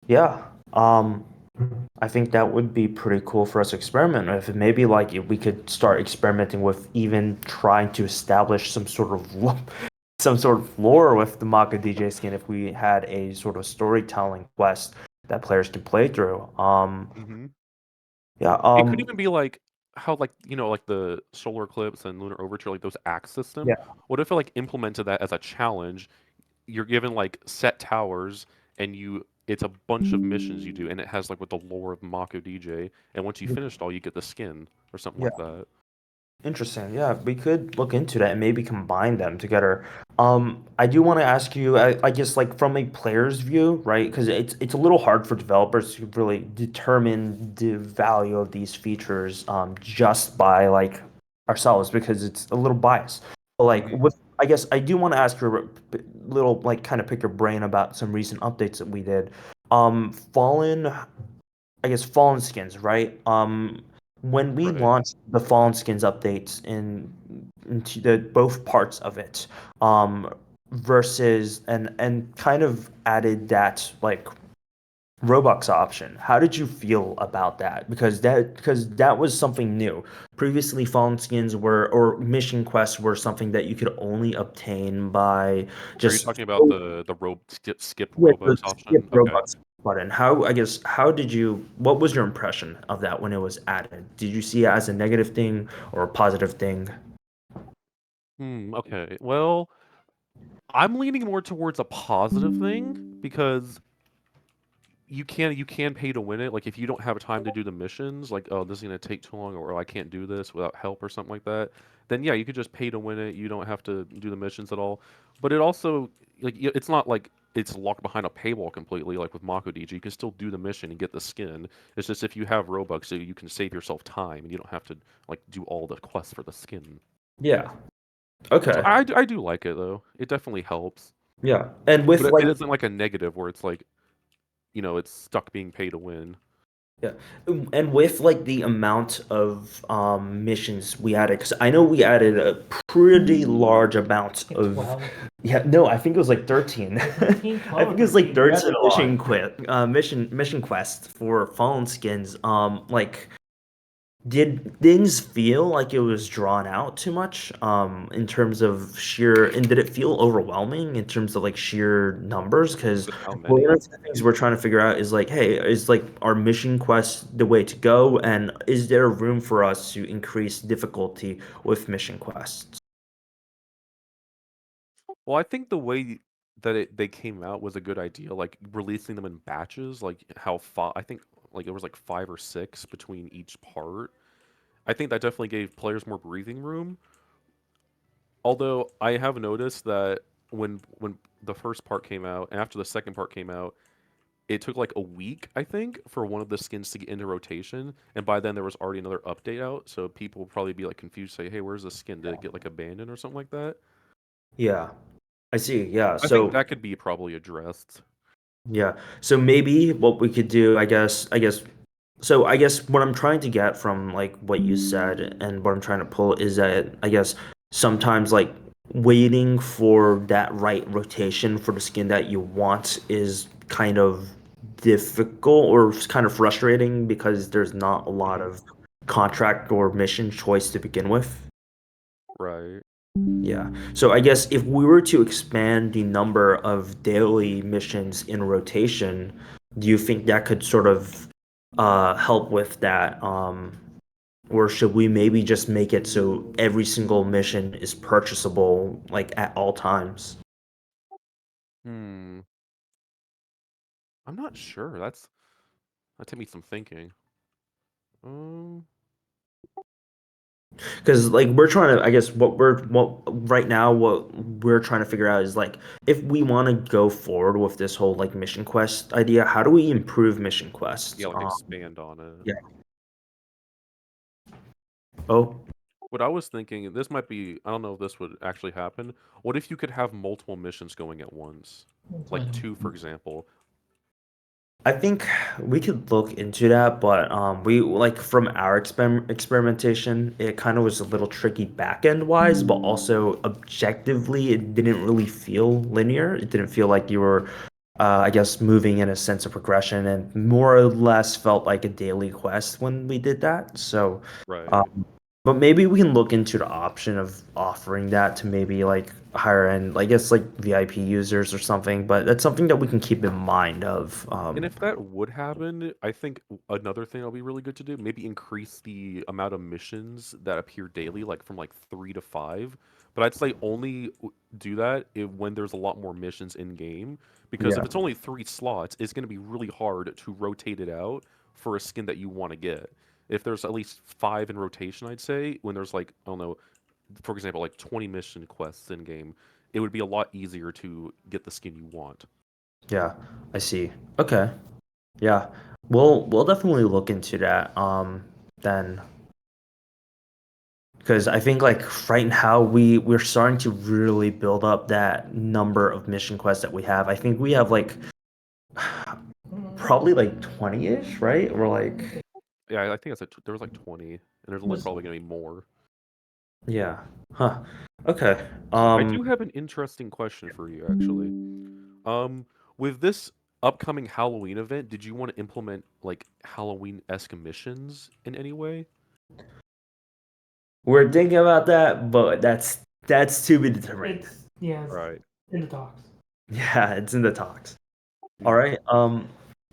Speaker 1: Yeah. I think that would be pretty cool for us to experiment with. Maybe like if we could start experimenting with even trying to establish some sort of lore with the Maka DJ skin if we had a sort of storytelling quest that players can play through.
Speaker 5: Hmm.
Speaker 1: Yeah,
Speaker 5: It could even be like how like like the solar eclipse and lunar overture, like those axe system.
Speaker 1: yeah.
Speaker 5: What if it like implemented that as a challenge? You're given like set towers, and it's a bunch of missions you do, and it has like with the lore of Mako DJ, and once you finished all, you get the skin or something
Speaker 1: Yeah.
Speaker 5: like that.
Speaker 1: Interesting. Yeah, we could look into that and maybe combine them together. I do want to ask you, I guess, like from a player's view, right? Because it's a little hard for developers to really determine the value of these features just by like ourselves because it's a little biased. But like
Speaker 5: Hmm.
Speaker 1: with, I guess I do want to ask you a little like kind of pick your brain about some recent updates that we did. Fallen I guess Fallen Skins, right? When we
Speaker 5: Right.
Speaker 1: launched the Fallen Skins updates into the both parts of it, versus and kind of added that like Robux option. How did you feel about that? Because that was something new. Previously, fallen skins were or mission quests were something that you could only obtain by
Speaker 5: Are you
Speaker 1: just
Speaker 5: talking about the skip
Speaker 1: with the
Speaker 5: Robux
Speaker 1: skip
Speaker 5: option? Okay.
Speaker 1: Robux button. How I guess how did you what was your impression of that when it was added? Did you see it as a negative thing or a positive thing?
Speaker 5: Okay. Well, I'm leaning more towards a positive thing because you can pay to win it. Like if you don't have time to do the missions, like oh this is gonna take too long, or oh, I can't do this without help or something like that. Then yeah, you could just pay to win it. You don't have to do the missions at all. But it also it's not like it's locked behind a paywall completely. Like with Mako DG, you can still do the mission and get the skin. It's just if you have Robux, so you can save yourself time and you don't have to like do all the quests for the skin.
Speaker 1: Yeah.
Speaker 5: So
Speaker 1: Okay.
Speaker 5: I do like it though. It definitely helps.
Speaker 1: Yeah. And
Speaker 5: But
Speaker 1: with
Speaker 5: it
Speaker 1: like
Speaker 5: isn't like a negative where it's like it's stuck being pay to win.
Speaker 1: yeah, and with like the amount of missions we added, because I know we added a pretty large amount of
Speaker 6: 12.
Speaker 1: yeah, no, I think it was like 13.
Speaker 6: 13,
Speaker 1: I think it was like
Speaker 6: 13.
Speaker 1: 13 mission quests for fallen skins. Like did things feel like it was drawn out too much in terms of sheer and did it feel overwhelming in terms of like sheer numbers? Because
Speaker 5: With how
Speaker 1: one
Speaker 5: many?
Speaker 1: of the things we're trying to figure out is like, hey, is like our mission quest the way to go? And is there room for us to increase difficulty with mission quests?
Speaker 5: Well, I think the way that they came out was a good idea, like releasing them in batches, like how I think like there was like 5 or 6 between each part. I think that definitely gave players more breathing room. Although I have noticed that when the first part came out and after the second part came out, it took like a week, I think, for one of the skins to get into rotation, and by then there was already another update out, so people will probably be like confused, say, "Hey, where's the skin? Did it get like abandoned or something like that?"
Speaker 1: Yeah, I see. Yeah,
Speaker 5: I think
Speaker 1: so
Speaker 5: that could be probably addressed.
Speaker 1: yeah. So maybe what we could do, I guess what I'm trying to get from like what you said and what I'm trying to pull is that I guess sometimes like waiting for that right rotation for the skin that you want is kind of difficult or kind of frustrating because there's not a lot
Speaker 5: Mhm.
Speaker 1: of contract or mission choice to begin with.
Speaker 5: Right.
Speaker 1: Yeah. So I guess if we were to expand the number of daily missions in rotation, do you think that could sort of help with that? Or should we maybe just make it so every single mission is purchasable like at all times?
Speaker 5: Hmm. I'm not sure. That took me some thinking. Um.
Speaker 1: Because like we're trying to, I guess what right now what we're trying to figure out is like if we want to go forward with this whole like mission quest idea, how do we improve mission quests?
Speaker 5: Yeah, like expand on it.
Speaker 1: Yeah. Oh.
Speaker 5: What I was thinking, this might be, I don't know if this would actually happen. What if you could have multiple missions going at once? Like 2, for example.
Speaker 1: I think we could look into that, but we like from our experimentation, it kind of was a little tricky back end wise, but also objectively, it didn't really feel linear. It didn't feel like you were, I guess, moving in a sense of progression, and more or less felt like a daily quest when we did that. So,
Speaker 5: Right.
Speaker 1: um, but maybe we can look into the option of offering that to maybe like higher end, I guess like VIP users or something. But that's something that we can keep in mind of.
Speaker 5: And if that would happen, I think another thing that'll be really good to do, maybe increase the amount of missions that appear daily, like from like 3 to 5. But I'd say only do that when there's a lot more missions in game, because if
Speaker 1: Yeah.
Speaker 5: it's only 3 slots, it's going to be really hard to rotate it out for a skin that you want to get. If there's at least 5 in rotation, I'd say, when there's like, I don't know, for example, like 20 mission quests in game, it would be a lot easier to get the skin you want.
Speaker 1: Yeah, I see. Okay. Yeah. We'll definitely look into that then because I think like right now we're starting to really build up that number of mission quests that we have. I think we have like probably like 20-ish, right? Or like
Speaker 5: Yeah, I think there was like 20, and there's only probably gonna be more.
Speaker 1: yeah. Huh. Okay.
Speaker 5: I do have an interesting question for you, actually. With this upcoming Halloween event, did you want to implement like Halloween-esque missions in any way?
Speaker 1: We're thinking about that, but that's to be determined.
Speaker 6: It's
Speaker 5: Right.
Speaker 6: in the talks.
Speaker 1: Yeah, it's in the talks. All right.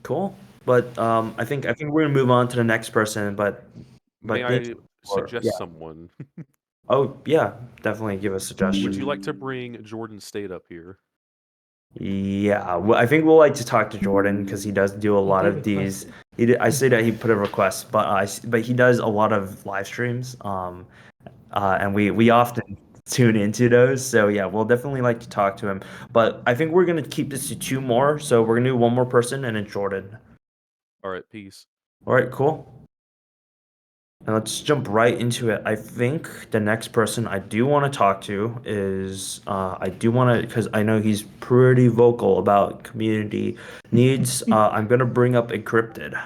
Speaker 1: Cool. But I think we're gonna move on to the next person.
Speaker 5: May
Speaker 1: Thank
Speaker 5: I
Speaker 1: you
Speaker 5: suggest someone?
Speaker 1: Oh yeah, definitely give a suggestion.
Speaker 5: Would you like to bring Jordan State up here?
Speaker 1: Yeah, well, I think we'll like to talk to Jordan because he does do a lot of these. I say that he put a request, but he does a lot of live streams. And we often tune into those. So yeah, we'll definitely like to talk to him. But I think we're gonna keep this to two more. So we're gonna do one more person and then Jordan.
Speaker 5: All right, peace.
Speaker 1: All right, cool. And let's jump right into it. I think the next person I do want to talk to is I do want to because I know he's pretty vocal about community needs. I'm gonna bring up Encrypted.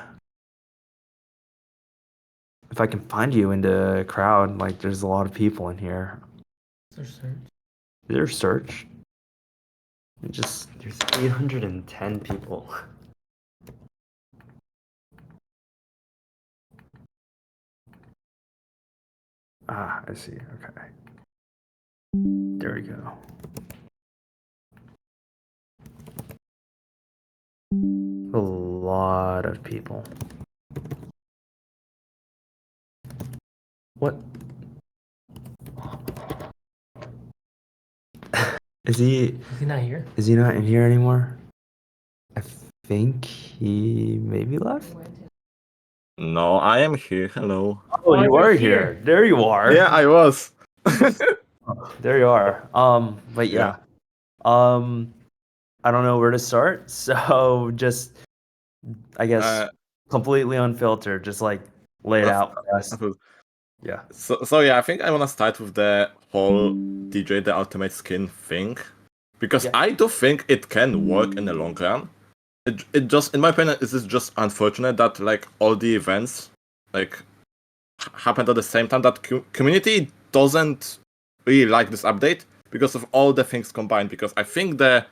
Speaker 1: If I can find you in the crowd, like there's a lot of people in here. Is there search? There's 810 people. Ah, I see. Okay. There we go. A lot of people. What? Is he
Speaker 6: not here?
Speaker 1: Is he not in here anymore? I think he maybe left.
Speaker 7: No, I am here. Hello.
Speaker 1: Oh, you
Speaker 6: you're
Speaker 1: are
Speaker 6: here.
Speaker 1: here. There you are.
Speaker 7: Yeah, I was.
Speaker 1: There you are. But yeah. I don't know where to start. So just I guess
Speaker 7: Uh,
Speaker 1: completely unfiltered, just like lay it
Speaker 7: of-
Speaker 1: out for us.
Speaker 7: of-
Speaker 1: Yeah.
Speaker 7: so yeah, I think I wanna start with the whole DJ the Ultimate Skin thing. Because
Speaker 1: Yeah.
Speaker 7: I do think it can work in the long run. It just, in my opinion, it is just unfortunate that like all the events like happened at the same time. That community doesn't really like this update because of all the things combined. Because I think the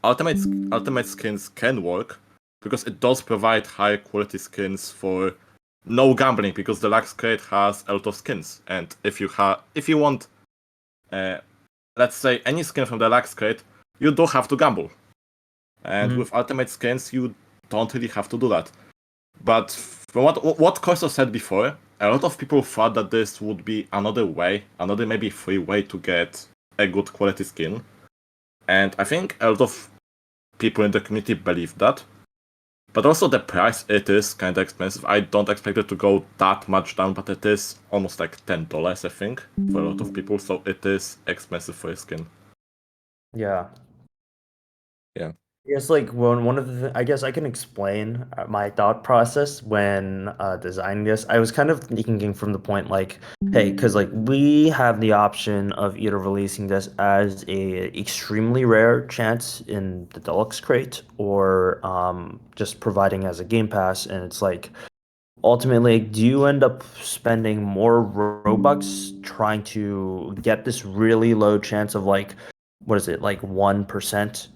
Speaker 7: ultimate skins can work because it does provide high quality skins for no gambling, because the Lux crate has a lot of skins, and if you want let's say any skin from the Lux crate, you do have to gamble. And with ultimate skins, you don't really have to do that. But from what Kosto said before, a lot of people thought that this would be another maybe free way to get a good quality skin. And I think a lot of people in the community believe that. But also the price, it is kind of expensive. I don't expect it to go that much down, but it is almost like $10, I think, for a lot of people. So it is expensive for a skin.
Speaker 1: Yeah.
Speaker 7: Yeah.
Speaker 1: Yes, like one of the I guess I can explain my thought process when designing this. I was kind of thinking from the point like, hey, because like we have the option of either releasing this as a extremely rare chance in the deluxe crate or just providing as a game pass, and it's like ultimately, do you end up spending more Robux trying to get this really low chance of like, what is it, like 1%?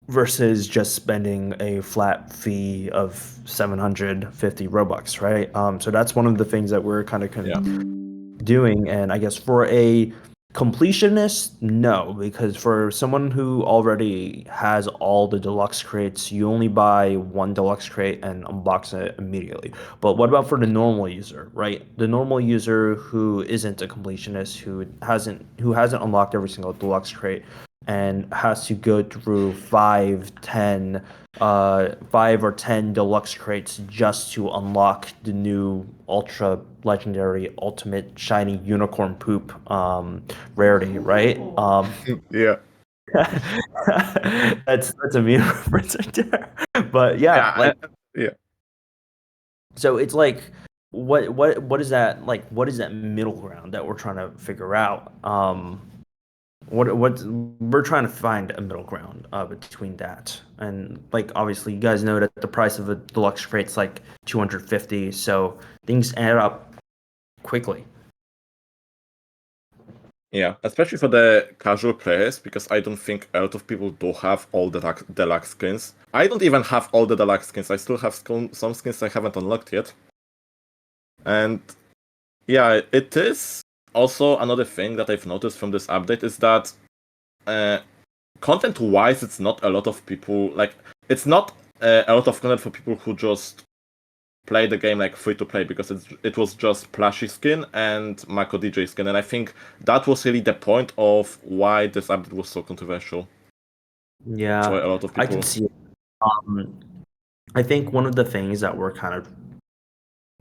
Speaker 1: Versus just spending a flat fee of 750 Robux, right? So that's one of the things that we're kind of doing. And I guess for a completionist, no, because for someone who already has all the deluxe crates, you only buy one deluxe crate and unbox it immediately. But what about for the normal user, right? The normal user who isn't a completionist, who hasn't unlocked every single deluxe crate and has to go through 5 or 10 deluxe crates just to unlock the new ultra legendary ultimate shiny unicorn poop rarity, right?
Speaker 7: Yeah.
Speaker 1: That's a meme reference right there. But yeah.
Speaker 7: Yeah.
Speaker 1: So it's like what is that, like what is that middle ground that we're trying to figure out? What we're trying to find a middle ground between that, and like obviously you guys know that the price of a deluxe crate's like 250, so things add up quickly.
Speaker 7: Yeah, especially for the casual players, because I don't think a lot of people do have all the deluxe skins. I don't even have all the deluxe skins. I still have some skins I haven't unlocked yet. And yeah, it is also another thing that I've noticed from this update is that content-wise, it's not a lot of people, like, it's not a lot of content for people who just play the game like free to play, because it was just Plushy skin and Mako DJ skin, and I think that was really the point of why this update was so controversial. That's why
Speaker 1: Yeah,
Speaker 7: a lot of
Speaker 1: I can
Speaker 7: people.
Speaker 1: see it. I think one of the things that we're kind of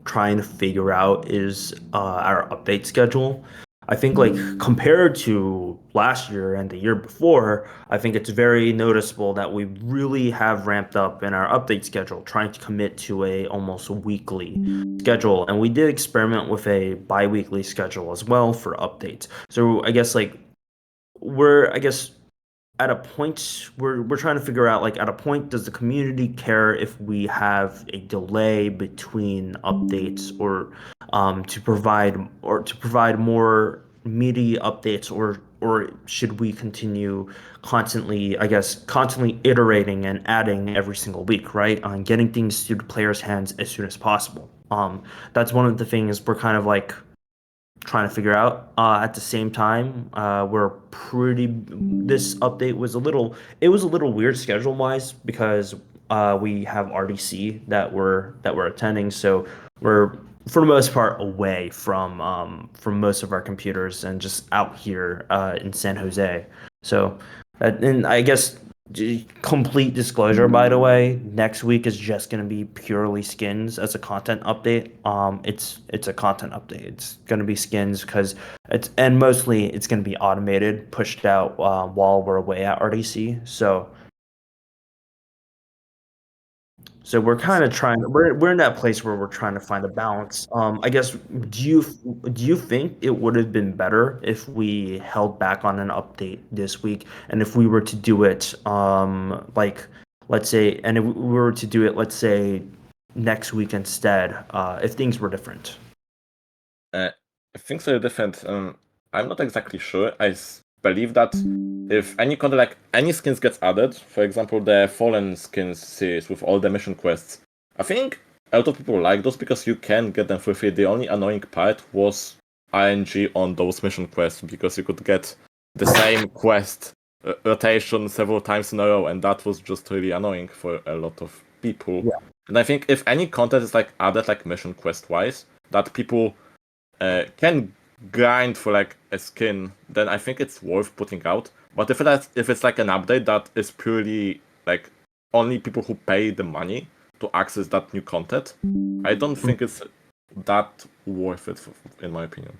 Speaker 1: trying to figure out is our update schedule. I think like compared to last year and the year before, I think it's very noticeable that we really have ramped up in our update schedule, trying to commit to a almost weekly schedule. And we did experiment with a bi-weekly schedule as well for updates. So I guess like I guess at a point we're trying to figure out like at a point does the community care if we have a delay between updates or to provide more meaty updates or should we continue constantly iterating and adding every single week, right, on getting things to the players' hands as soon as possible. That's one of the things we're kind of like trying to figure out. At the same time, this update was it was a little weird schedule wise because we have RDC that we're attending, so we're for the most part away from most of our computers and just out here in San Jose. So, and I guess complete disclosure, by the way, next week is just going to be purely skins as a content update. It's a content update. It's going to be skins because mostly it's going to be automated, pushed out while we're away at RDC. So we're kind of we're in that place where we're trying to find a balance. I guess do you think it would have been better if we held back on an update this week and if we were to do it like let's say and if we were to do it let's say next week instead if things were different?
Speaker 7: Things are different. I'm not exactly sure. Believe that if any content, like any skins gets added, for example, the Fallen skins series with all the mission quests, I think a lot of people like those because you can get them for free. The only annoying part was RNG on those mission quests because you could get the same quest rotation several times in a row, and that was just really annoying for a lot of people.
Speaker 1: Yeah.
Speaker 7: And I think if any content is like added, like mission quest wise, that people can grind for like a skin, then I think it's worth putting out. But if it's like an update that is purely like only people who pay the money to access that new content, I don't think it's that worth it, in my opinion.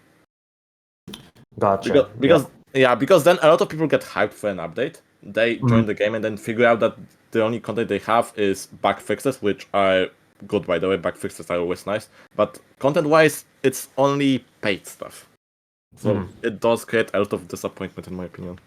Speaker 1: Gotcha.
Speaker 7: Because then a lot of people get hyped for an update. They join the game and then figure out that the only content they have is bug fixes, which are good, by the way. Bug fixes are always nice, but content-wise, it's only paid stuff. So it does create a lot of disappointment, in my opinion.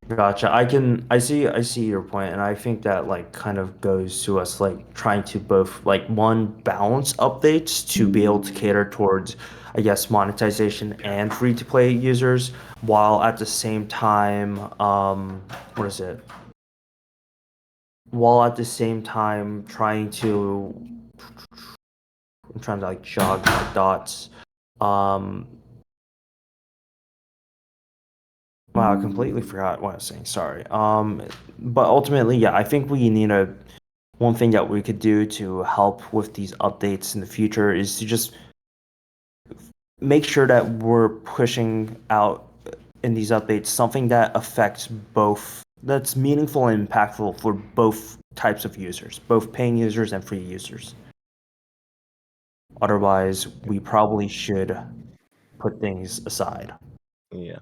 Speaker 1: Gotcha. I see your point, and I think that like kind of goes to us like trying to both like one balance updates to be able to cater towards I guess monetization and free to play users while at the same time what is it? While at the same time I'm trying to like jog my thoughts. Um Wow, I completely forgot what I was saying. Sorry. But ultimately, yeah, I think we need one thing that we could do to help with these updates in the future is to just make sure that we're pushing out in these updates something that affects that's meaningful and impactful for both types of users, both paying users and free users. Otherwise, we probably should put things aside.
Speaker 7: Yeah.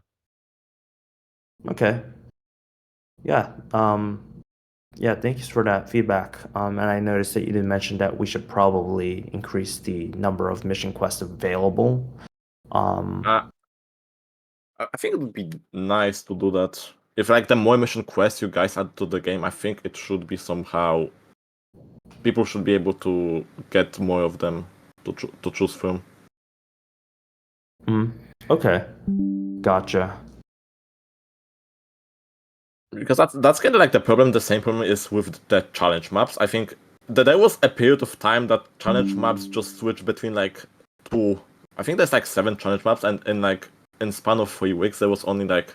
Speaker 1: Okay. Yeah. Yeah, thanks for that feedback. And I noticed that you did mention that we should probably increase the number of mission quests available.
Speaker 7: I think it would be nice to do that. If like the more mission quests you guys add to the game, I think it should be somehow people should be able to get more of them to choose from.
Speaker 1: Okay. Gotcha.
Speaker 7: Because that's kind of like the problem. The same problem is with the challenge maps. I think that there was a period of time that challenge maps just switched between like two. I think there's like 7 challenge maps, and in span of 3 weeks there was only like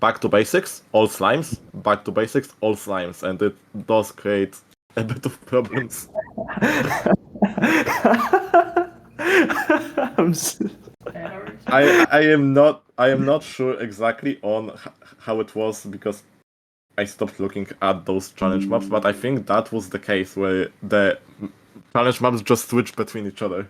Speaker 7: back to basics, all slimes, back to basics, all slimes, and it does create a bit of problems.
Speaker 1: I'm s-
Speaker 7: I am not sure exactly on how it was because I stopped looking at those challenge maps, but I think that was the case where the challenge maps just switched between each other.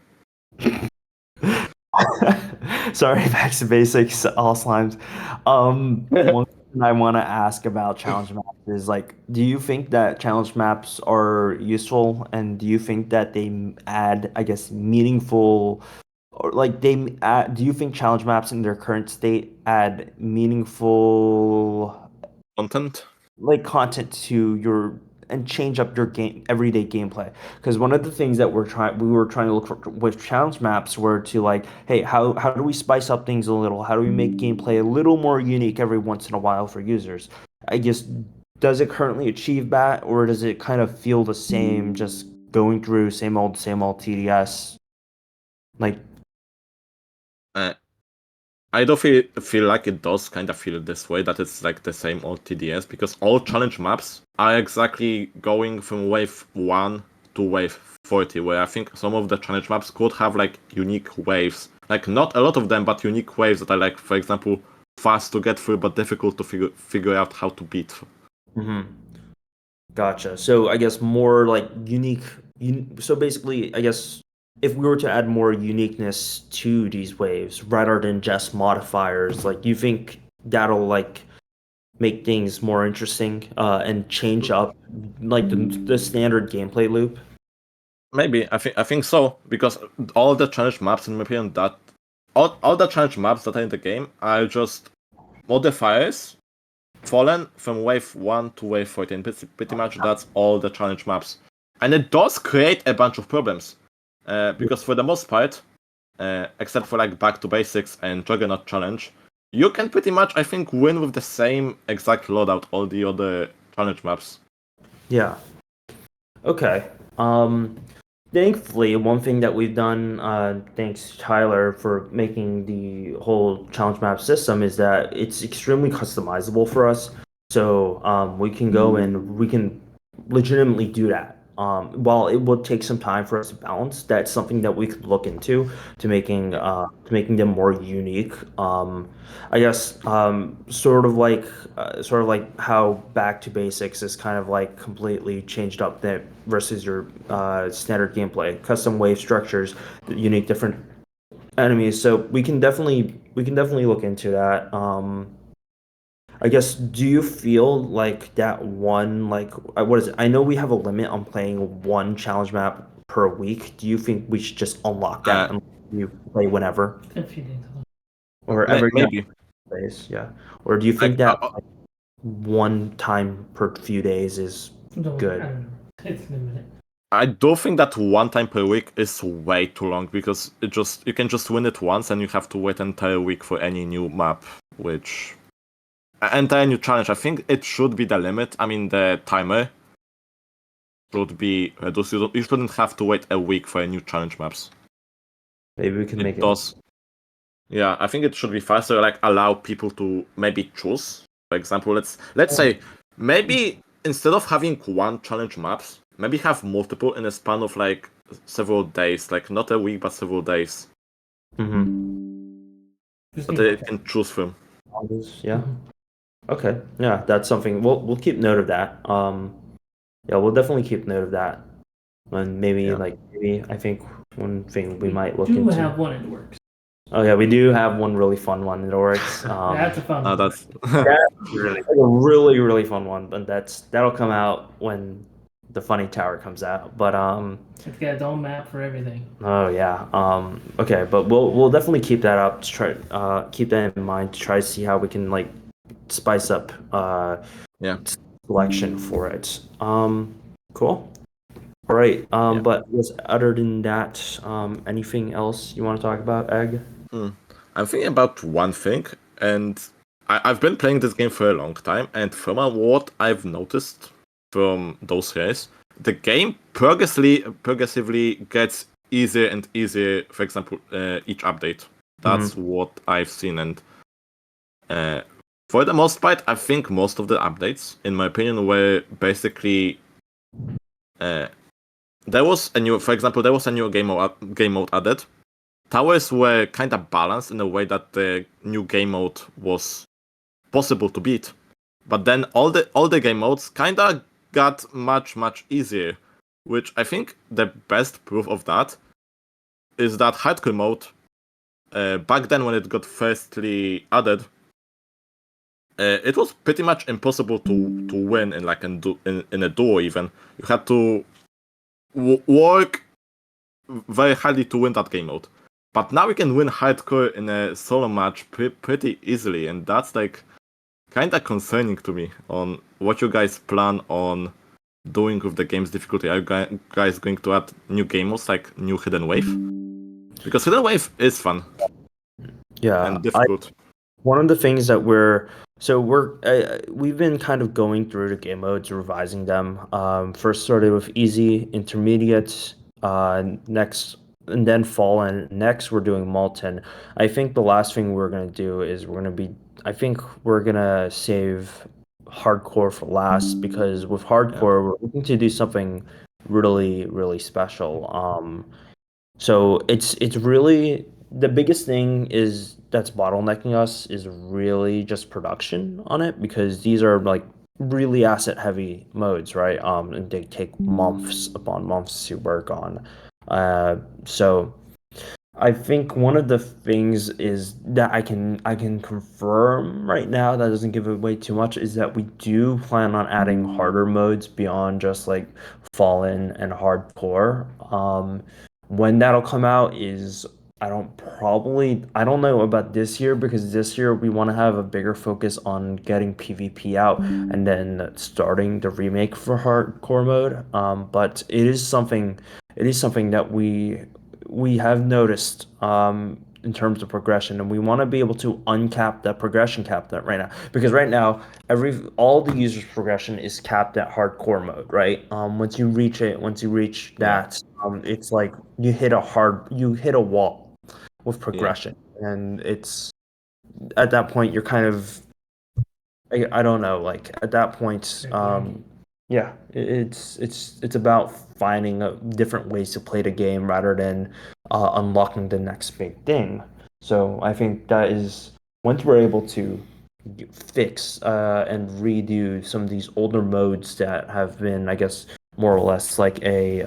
Speaker 1: Sorry, back to basics, all slimes. One thing I want to ask about challenge maps is like, do you think that challenge maps are useful, and do you think that they add, I guess, meaningful, or like they add, do you think challenge maps in their current state add meaningful
Speaker 7: Content?
Speaker 1: like content to your and change up your game everyday gameplay? Because one of the things that we were trying to look for with challenge maps were to like, hey, how do we spice up things a little? How do we make gameplay a little more unique every once in a while for users? I guess, does it currently achieve that, or does it kind of feel the same, just going through same old TDS? Like,
Speaker 7: Uh, I don't feel like it does kind of feel this way, that it's like the same old TDS, because all challenge maps are exactly going from wave 1 to wave 40, where I think some of the challenge maps could have like unique waves. Like not a lot of them, but unique waves that are like, for example, fast to get through but difficult to figure out how to beat.
Speaker 1: mhm. Gotcha. So I guess more like unique. So basically, I guess if we were to add more uniqueness to these waves rather than just modifiers, like you think that'll like make things more interesting and change up like the standard gameplay loop.
Speaker 7: Maybe I think so, because all the challenge maps in my opinion that all the challenge maps that are in the game are just modifiers fallen from wave 1 to wave 14. Pretty much that's all the challenge maps. And it does create a bunch of problems. Because for the most part, except for like Back to Basics and Juggernaut Challenge, you can pretty much, I think, win with the same exact loadout all the other challenge maps.
Speaker 1: Yeah. Okay. Thankfully, one thing that we've done, thanks to Tyler for making the whole challenge map system, is that it's extremely customizable for us. So we can go and we can legitimately do that. While it will take some time for us to balance, that's something that we could look into to making them more unique. I guess sort of like how Back to Basics is kind of like completely changed up that versus your standard gameplay, custom wave structures, unique different enemies. So we can definitely look into that. I guess, do you feel like that one, like, what is it? I know we have a limit on playing one challenge map per week. Do you think we should just unlock that
Speaker 7: Uh,
Speaker 1: and you play whenever
Speaker 6: A few days.
Speaker 1: or every
Speaker 7: Maybe.
Speaker 1: days? Yeah. Or do you think
Speaker 7: Like,
Speaker 1: that like, one time per few days is good?
Speaker 6: I don't know. It's in a minute.
Speaker 7: I do think that one time per week is way too long, because you can just win it once and you have to wait an entire week for any new map, which entire new challenge. I think it should be the limit. I mean, the timer should be reduced. You shouldn't have to wait a week for a new challenge maps.
Speaker 1: Maybe we can make
Speaker 7: It does. Yeah, I think it should be faster. Like allow people to maybe choose. For example, let's say maybe instead of having one challenge maps, maybe have multiple in a span of like several days. Like not a week, but several days.
Speaker 1: Mm-hmm.
Speaker 7: That they can choose from.
Speaker 1: Yeah. Okay. Yeah, that's something we'll keep note of that. Yeah, we'll definitely keep note of that. And maybe
Speaker 7: Yeah.
Speaker 1: maybe I think one thing we might look
Speaker 6: do
Speaker 1: into.
Speaker 6: have one in the works.
Speaker 1: Oh yeah, we do have one really fun one in the works.
Speaker 6: That's a fun one.
Speaker 7: That's
Speaker 1: Really like a really fun one, but that'll come out when the funny tower comes out. But
Speaker 6: It's got its own map for everything.
Speaker 1: oh yeah. Okay, but we'll definitely keep that up to try keep that in mind to try to see how we can like spice up
Speaker 7: yeah.
Speaker 1: selection for it. Cool. All right.
Speaker 7: Yeah.
Speaker 1: But yes, other than that, anything else you want to talk about, Egg?
Speaker 7: I'm thinking about one thing. and I've been playing this game for a long time, and from what I've noticed from those races, the game progressively gets easier and easier. For example, each update. That's what I've seen, and for the most part, I think most of the updates, in my opinion, were basically there was a new, for example, there was a new game mode added. Towers were kind of balanced in a way that the new game mode was possible to beat, but then all the game modes kind of got much easier, which I think the best proof of that is that hardcore mode. Back then, when it got firstly added, it was pretty much impossible to win in like in a duo. Even you had to work very hardly to win that game mode. But now you can win hardcore in a solo match pretty easily, and that's like kind of concerning to me on what you guys plan on doing with the game's difficulty. Are you guys going to add new game modes like new Hidden Wave? Because Hidden Wave is fun and difficult.
Speaker 1: One of the things that we've been kind of going through the game modes, revising them. First started with easy, intermediate, next, and then fallen. Next, we're doing molten. I think the last thing we're gonna do is I think we're gonna save hardcore for last, because with hardcore we're looking to do something really special. So it's really the biggest thing is that's bottlenecking us is really just production on it, because these are like really asset heavy modes, right? And they take months upon months to work on. So I think one of the things is that I can confirm right now, that doesn't give away too much, is that we do plan on adding harder modes beyond just like fallen and hardcore. When that'll come out is I don't know about this year, because this year we want to have a bigger focus on getting PvP out and then starting the remake for hardcore mode. But it is something that we have noticed in terms of progression, and we want to be able to uncap that progression cap that right now, because right now all the users progression is capped at hardcore mode, right? Once you reach that, it's like you hit a wall with progression, and it's at that point you're kind of I don't know, like at that point, yeah, it's about finding different ways to play the game rather than unlocking the next big thing. So I think that is once we're able to fix and redo some of these older modes that have been, I guess, more or less like a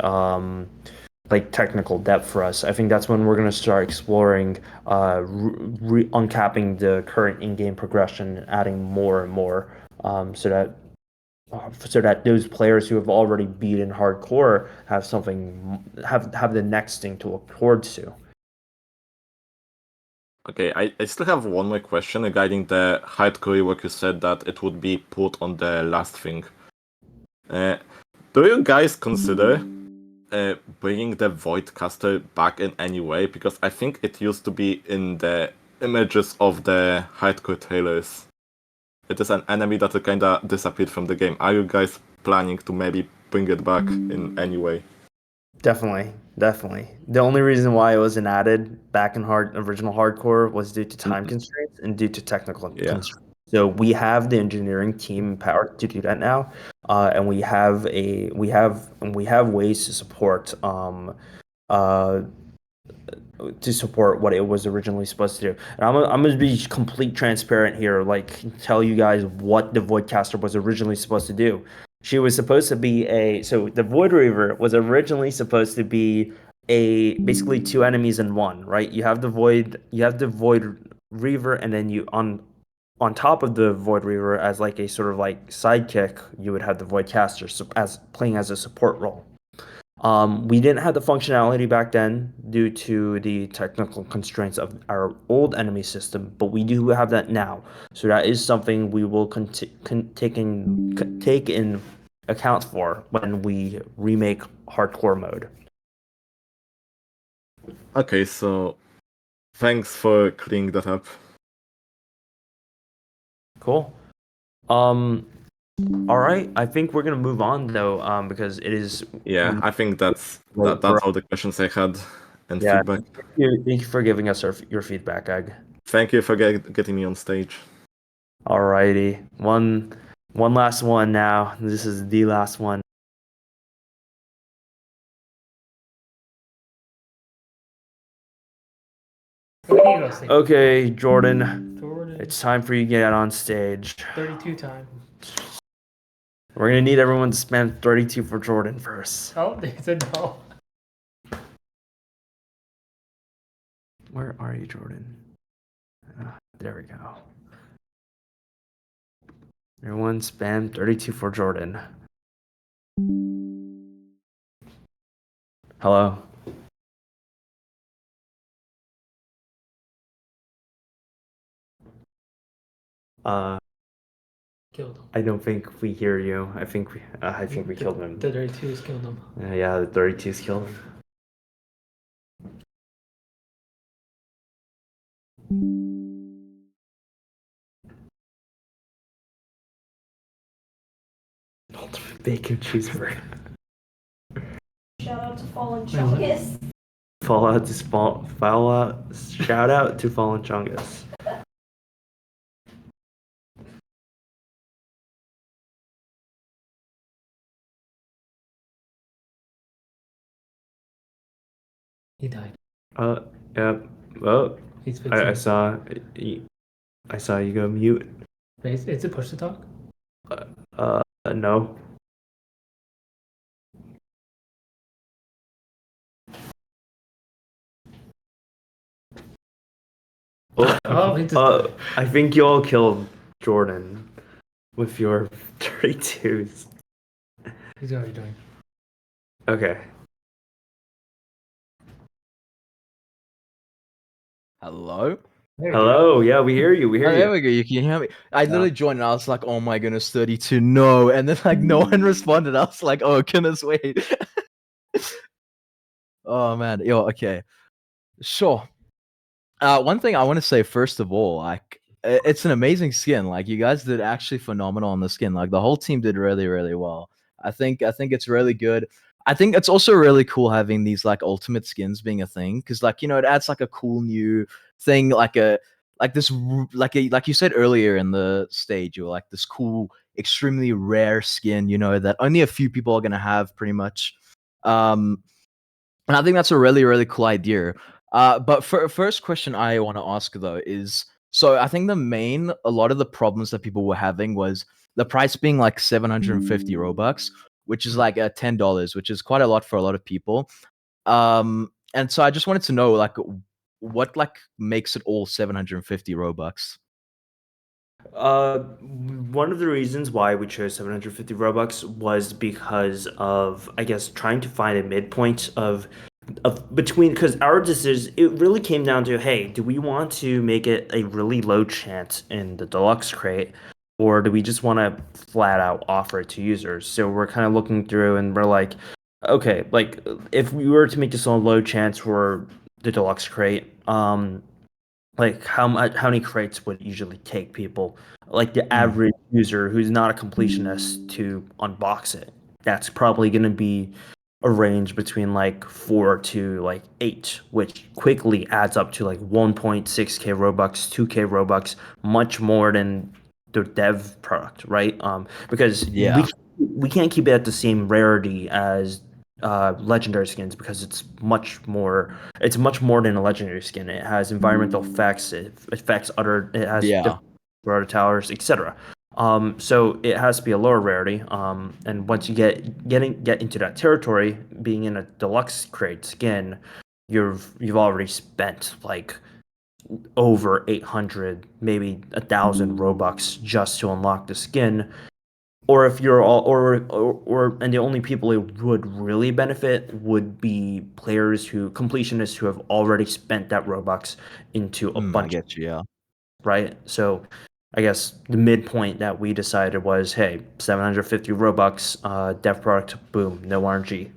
Speaker 1: like technical depth for us. I think that's when we're going to start exploring uncapping the current in-game progression and adding more and more, so that those players who have already beaten hardcore have the next thing to look towards to.
Speaker 7: Okay, I still have one more question regarding the hardcore work. You said that it would be put on the last thing. Do you guys consider bringing the Voidcaster back in any way? Because I think it used to be in the images of the hardcore trailers. It is an enemy that kind of disappeared from the game. Are you guys planning to maybe bring it back in any way?
Speaker 1: Definitely. The only reason why it wasn't added back in original hardcore was due to time constraints and due to technical constraints. So we have the engineering team power to do that now, and we have ways to support what it was originally supposed to do. And I'm gonna be complete transparent here, like tell you guys what the Voidcaster was originally supposed to do. She was supposed to be so the Void Reaver was originally supposed to be basically two enemies in one, right? You have the Void Reaver, and then you on top of the Void Reaver as like a sort of like sidekick, you would have the Voidcaster as playing as a support role. We didn't have the functionality back then due to the technical constraints of our old enemy system, but we do have that now. So that is something we will take in account for when we remake hardcore mode.
Speaker 7: Okay, so thanks for clearing that up.
Speaker 1: Cool. All right. I think we're gonna move on though, because it is.
Speaker 7: Yeah, I think that's
Speaker 1: late for
Speaker 7: that's all the questions I had and
Speaker 1: Yeah.
Speaker 7: feedback.
Speaker 1: Thank you for giving us your feedback, Ag.
Speaker 7: Thank you for getting me on stage.
Speaker 1: Alrighty. One last one now. This is the last one.
Speaker 6: Where do you go, Steve?
Speaker 1: Okay, Jordan.
Speaker 6: Jordan.
Speaker 1: It's time for you to get on stage.
Speaker 6: 32 time.
Speaker 1: We're gonna need everyone to spam 32 for Jordan first.
Speaker 6: Oh, they said no.
Speaker 1: Where are you, Jordan? There we go. Everyone spam 32 for Jordan. Hello?
Speaker 6: Killed him.
Speaker 1: I don't think we hear you. I think we killed him.
Speaker 6: The 32s killed him.
Speaker 1: Yeah, the 32's killed him. Ultimate bacon cheeseburger.
Speaker 8: Shout out to Fallen
Speaker 6: Wait, what?
Speaker 8: Chungus.
Speaker 1: Shout out to Fallen Chungus.
Speaker 6: He died.
Speaker 1: Yeah. Oh,
Speaker 6: He's
Speaker 1: I
Speaker 6: fixing.
Speaker 1: saw you go mute.
Speaker 6: Is it push to talk?
Speaker 1: No.
Speaker 6: Oh, he just.
Speaker 1: I think you all killed Jordan with your 32s.
Speaker 6: He's already doing.
Speaker 1: Okay.
Speaker 9: Hello?
Speaker 6: There you
Speaker 1: Hello. Yeah, we hear you. We hear
Speaker 9: Oh, there
Speaker 1: you.
Speaker 9: we go. You can hear me. I literally joined and I was like, oh my goodness, 32, no. And then like no one responded. I was like, oh goodness, wait. Oh man. Yo, okay. Sure. One thing I want to say first of all, like it's an amazing skin. Like you guys did actually phenomenal on the skin. Like the whole team did really, really well. I think it's really good. I think it's also really cool having these like ultimate skins being a thing because like it adds like a cool new thing, like like you said earlier in the stage, you were like this cool, extremely rare skin, that only a few people are gonna have pretty much. And I think that's a really, really cool idea. But for first question I want to ask though is, so I think a lot of the problems that people were having was the price being like 750 Robux, which is like $10, which is quite a lot for a lot of people. And so I just wanted to know like what like makes it all 750 Robux.
Speaker 1: One of the reasons why we chose 750 Robux was because of, I guess, trying to find a midpoint of between, because our decision, it really came down to, hey, do we want to make it a really low chance in the deluxe crate, or do we just want to flat out offer it to users? So we're kind of looking through and we're like, okay, like if we were to make this a low chance for the deluxe crate, like how many crates would usually take people, like the average user who's not a completionist, to unbox it? That's probably going to be a range between like 4 to like 8, which quickly adds up to like 1.6k Robux, 2k Robux, much more than the dev product, right? Because
Speaker 9: Yeah.
Speaker 1: we can't keep it at the same rarity as legendary skins, because it's much more than a legendary skin. It has environmental effects, it has
Speaker 9: Yeah.
Speaker 1: different other towers, etc. So it has to be a lower rarity. And once you get into that territory, being in a deluxe crate skin, you've already spent like over 800, maybe 1,000 Robux just to unlock the skin. Or if you're all, and the only people it would really benefit would be completionists who have already spent that Robux into a
Speaker 9: I
Speaker 1: bunch,
Speaker 9: get you, yeah.
Speaker 1: right? So I guess the midpoint that we decided was, hey, 750 Robux, dev product, boom, no RNG.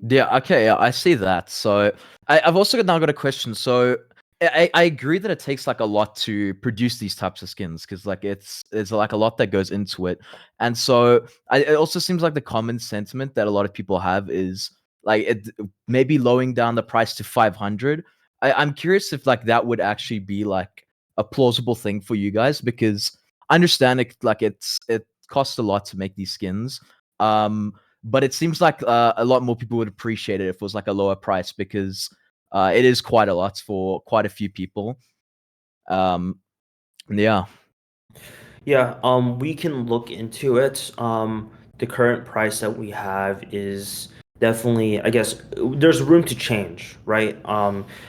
Speaker 9: Yeah, okay, yeah, I see that. So I've also now got a question. So I agree that it takes like a lot to produce these types of skins because like it's like a lot that goes into it, and so it also seems like the common sentiment that a lot of people have is like it maybe lowering down the price to 500. I'm curious if like that would actually be like a plausible thing for you guys because I understand it costs a lot to make these skins, but it seems like a lot more people would appreciate it if it was like a lower price because it is quite a lot for quite a few people. Yeah.
Speaker 1: Yeah, we can look into it. The current price that we have is definitely, I guess, there's room to change, right?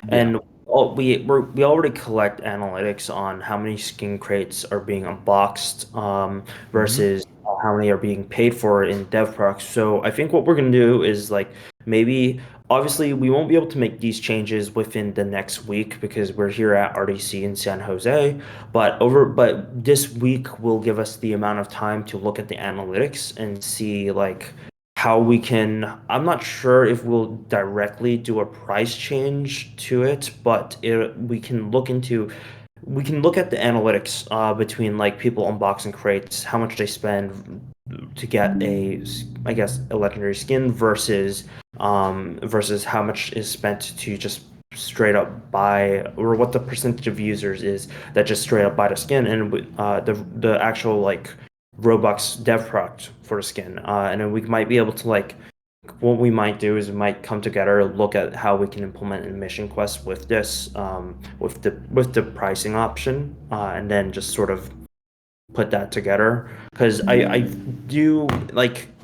Speaker 1: And we already collect analytics on how many skin crates are being unboxed, versus how many are being paid for in DevProc. So I think what we're gonna do is like maybe obviously we won't be able to make these changes within the next week because we're here at RDC in San Jose. But this week will give us the amount of time to look at the analytics and see like how we can. I'm not sure if we'll directly do a price change to it, but we can look at the analytics between like people unboxing crates, how much they spend to get I guess a legendary skin versus how much is spent to just straight up buy, or what the percentage of users is that just straight up buy the skin, and the actual like Roblox dev product for the skin, and then we might be able to like what we might do is we might come together, look at how we can implement a mission quest with this, with the pricing option, and then just sort of put that together. Because I do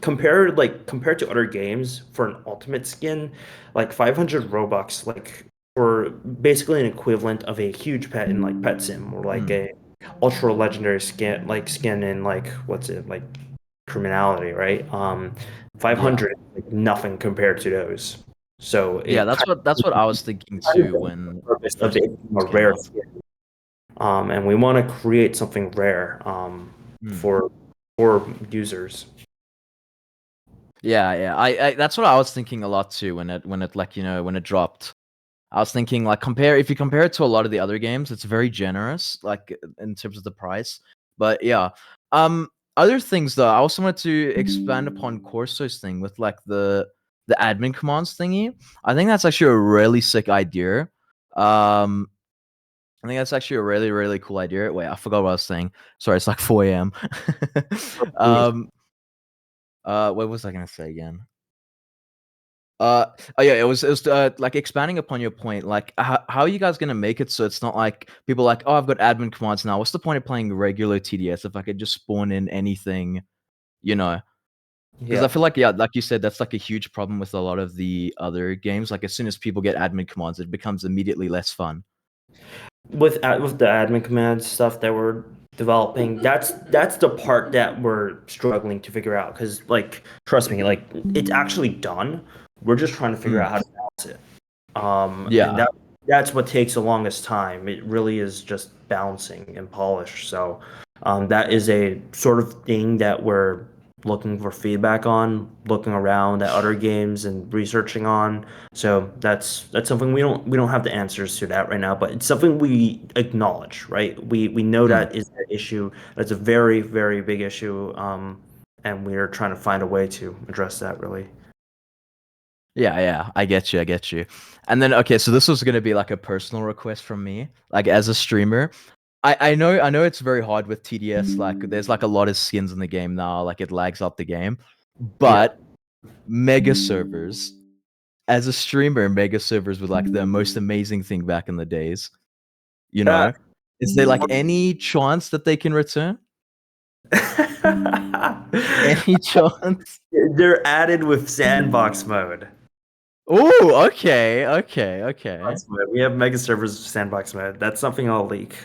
Speaker 1: compared to other games for an ultimate skin, like 500 Robux, like for basically an equivalent of a huge pet in like Pet Sim, or like a ultra legendary skin in like what's it like criminality, right? 500 like nothing compared to those. So
Speaker 9: Yeah,
Speaker 1: it
Speaker 9: that's what I was thinking too when
Speaker 1: purpose of
Speaker 9: first
Speaker 1: it being a
Speaker 9: came
Speaker 1: rare
Speaker 9: out.
Speaker 1: skin. And we want to create something rare for users.
Speaker 9: Yeah. I that's what I was thinking a lot too when it like when it dropped. I was thinking like if you compare it to a lot of the other games, it's very generous, like in terms of the price. But yeah. Other things though, I also wanted to expand upon Corso's thing with like the admin commands thingy. I think that's actually a really sick idea. I think that's actually a really, really cool idea. Wait, I forgot what I was saying. Sorry, it's like 4 a.m. What was I gonna say again? Oh yeah, it was like expanding upon your point. Like, how are you guys gonna make it so it's not like people are like, oh, I've got admin commands now. What's the point of playing regular TDS if I could just spawn in anything, you know? Because I feel like like you said, that's like a huge problem with a lot of the other games. Like as soon as people get admin commands, it becomes immediately less fun.
Speaker 1: With the admin command stuff that we're developing, that's the part that we're struggling to figure out, because like trust me, like it's actually done. We're just trying to figure out how to balance it. And
Speaker 9: Yeah.
Speaker 1: that's what takes the longest time. It really is just balancing and polish. So that is a sort of thing that we're looking for feedback on, looking around at other games and researching on. So that's something we don't have the answers to that right now, but it's something we acknowledge, right? We know that is an issue. That's a very, very big issue. And we're trying to find a way to address that really.
Speaker 9: Yeah, I get you. And then okay, so this was gonna be like a personal request from me, like as a streamer. I know it's very hard with TDS, like there's like a lot of skins in the game now, like it lags out the game. But mega servers, as a streamer, mega servers were like the most amazing thing back in the days. You know? Is there like any chance that they can return? Any chance?
Speaker 1: They're added with sandbox mode.
Speaker 9: Oh, okay.
Speaker 1: Sandbox mode. We have mega servers sandbox mode. That's something I'll leak.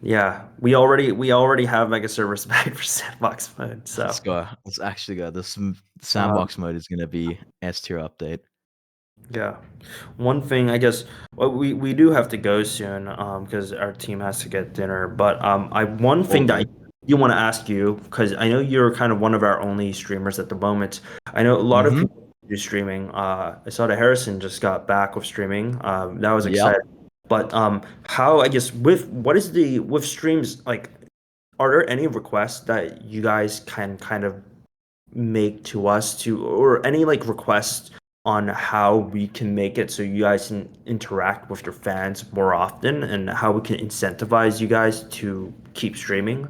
Speaker 1: Yeah, we already have mega servers back for sandbox mode. So
Speaker 9: Let's go. Let's actually go. This sandbox mode is gonna be S tier update.
Speaker 1: yeah, one thing I guess, well, we do have to go soon because our team has to get dinner. But one thing that I do want to ask you, because I know you're kind of one of our only streamers at the moment. I know a lot of people do streaming. I saw that Harrison just got back with streaming. That was
Speaker 9: Yep.
Speaker 1: exciting. But how I guess with streams like, are there any requests that you guys can kind of make to us to, or any like requests on how we can make it so you guys can interact with your fans more often and how we can incentivize you guys to keep streaming?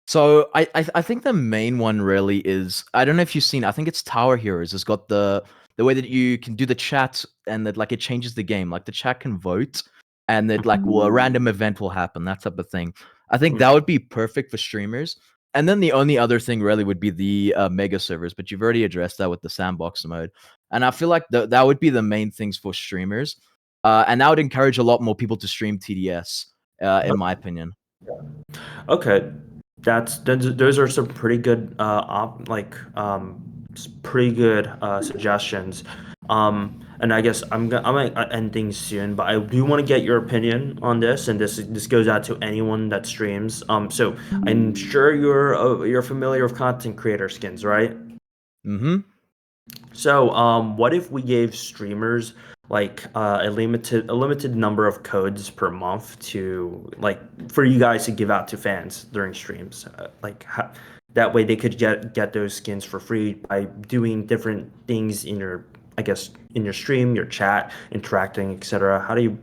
Speaker 9: So I think the main one really is, I don't know if you've seen, I think it's Tower Heroes. It's got the way that you can do the chat and that like it changes the game. Like the chat can vote and that like a random event will happen, that type of thing. I think that would be perfect for streamers. And then the only other thing really would be the mega servers, but you've already addressed that with the sandbox mode. And I feel like that would be the main things for streamers. And that would encourage a lot more people to stream TDS, in my opinion.
Speaker 1: Okay, those are some pretty good pretty good suggestions. And I guess I'm gonna end things soon, but I do want to get your opinion on this, and this goes out to anyone that streams. So I'm sure you're familiar with content creator skins, right?
Speaker 9: Mm-hmm.
Speaker 1: So, what if we gave streamers like a limited number of codes per month to like for you guys to give out to fans during streams? That way they could get those skins for free by doing different things in your, I guess, in your stream, your chat, interacting, etc. How do you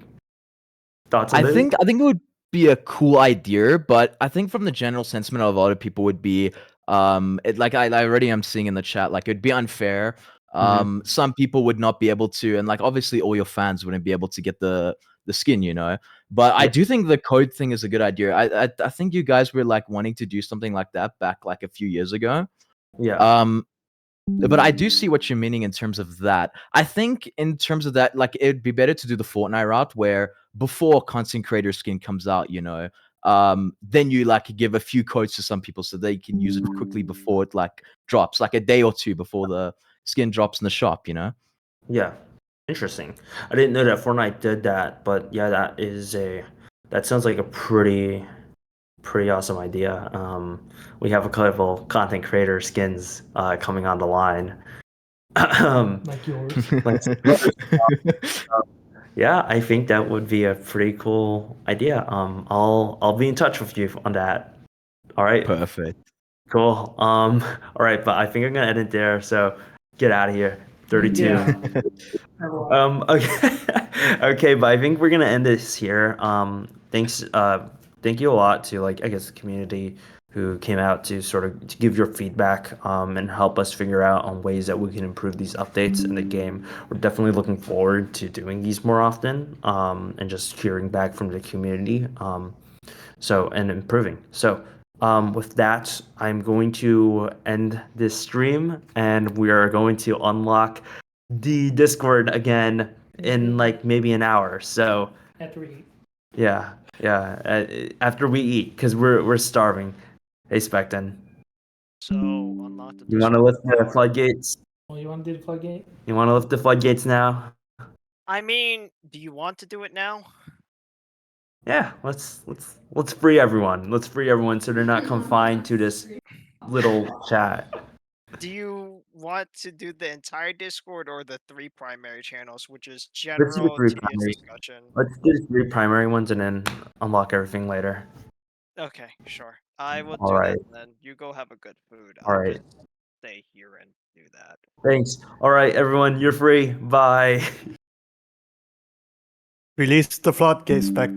Speaker 1: thoughts on
Speaker 9: I
Speaker 1: this?
Speaker 9: think it would be a cool idea, but I think from the general sentiment of a lot of people would be, like I already am seeing in the chat, like it'd be unfair. Some people would not be able to, and like obviously all your fans wouldn't be able to get the skin, you know. But I do think the code thing is a good idea. I think you guys were like wanting to do something like that back like a few years ago.
Speaker 1: Yeah.
Speaker 9: But I do see what you're meaning in terms of that. I think in terms of that, like it'd be better to do the Fortnite route where before content creator skin comes out, you know, then you like give a few codes to some people so they can use it quickly before it like drops, like a day or two before the skin drops in the shop, you know?
Speaker 1: Yeah. Interesting. I didn't know that Fortnite did that, but yeah, that sounds like a pretty awesome idea. We have a couple content creator skins coming on the line.
Speaker 6: Like yours.
Speaker 1: Yeah, I think that would be a pretty cool idea. I'll be in touch with you on that. All right,
Speaker 9: Perfect.
Speaker 1: cool. All right, but I think I'm gonna end it there. So get out of here. 32.
Speaker 6: Yeah.
Speaker 1: Okay. Okay, but I think we're gonna end this here. Thank you a lot to like I guess the community who came out to sort of to give your feedback and help us figure out on ways that we can improve these updates in the game. We're definitely looking forward to doing these more often and just hearing back from the community. And improving. So with that, I'm going to end this stream and we are going to unlock the Discord again in like maybe an hour. So
Speaker 6: After we eat.
Speaker 1: yeah, after we eat because we're starving. Hey, Specton,
Speaker 4: So unlock the
Speaker 1: you want to
Speaker 4: Discord
Speaker 1: lift the
Speaker 4: power.
Speaker 1: floodgates?
Speaker 6: Oh, you want to do the floodgate?
Speaker 1: You want to lift the floodgates now?
Speaker 4: I mean, do you want to do it now?
Speaker 1: Yeah, let's free everyone. Let's free everyone so they're not confined to this little chat.
Speaker 4: Do you want to do the entire Discord or the 3 primary channels, which is
Speaker 1: Let's do the
Speaker 4: general
Speaker 1: three
Speaker 4: TDS
Speaker 1: primary.
Speaker 4: discussion?
Speaker 1: Let's do the three primary ones and then unlock everything later.
Speaker 4: Okay, sure. I will
Speaker 1: All
Speaker 4: do
Speaker 1: right.
Speaker 4: that then. You go have a good food.
Speaker 1: All
Speaker 4: I'll
Speaker 1: right.
Speaker 4: just stay here and do that.
Speaker 1: Thanks. All right, everyone, you're free. Bye.
Speaker 10: Release the floodgates back.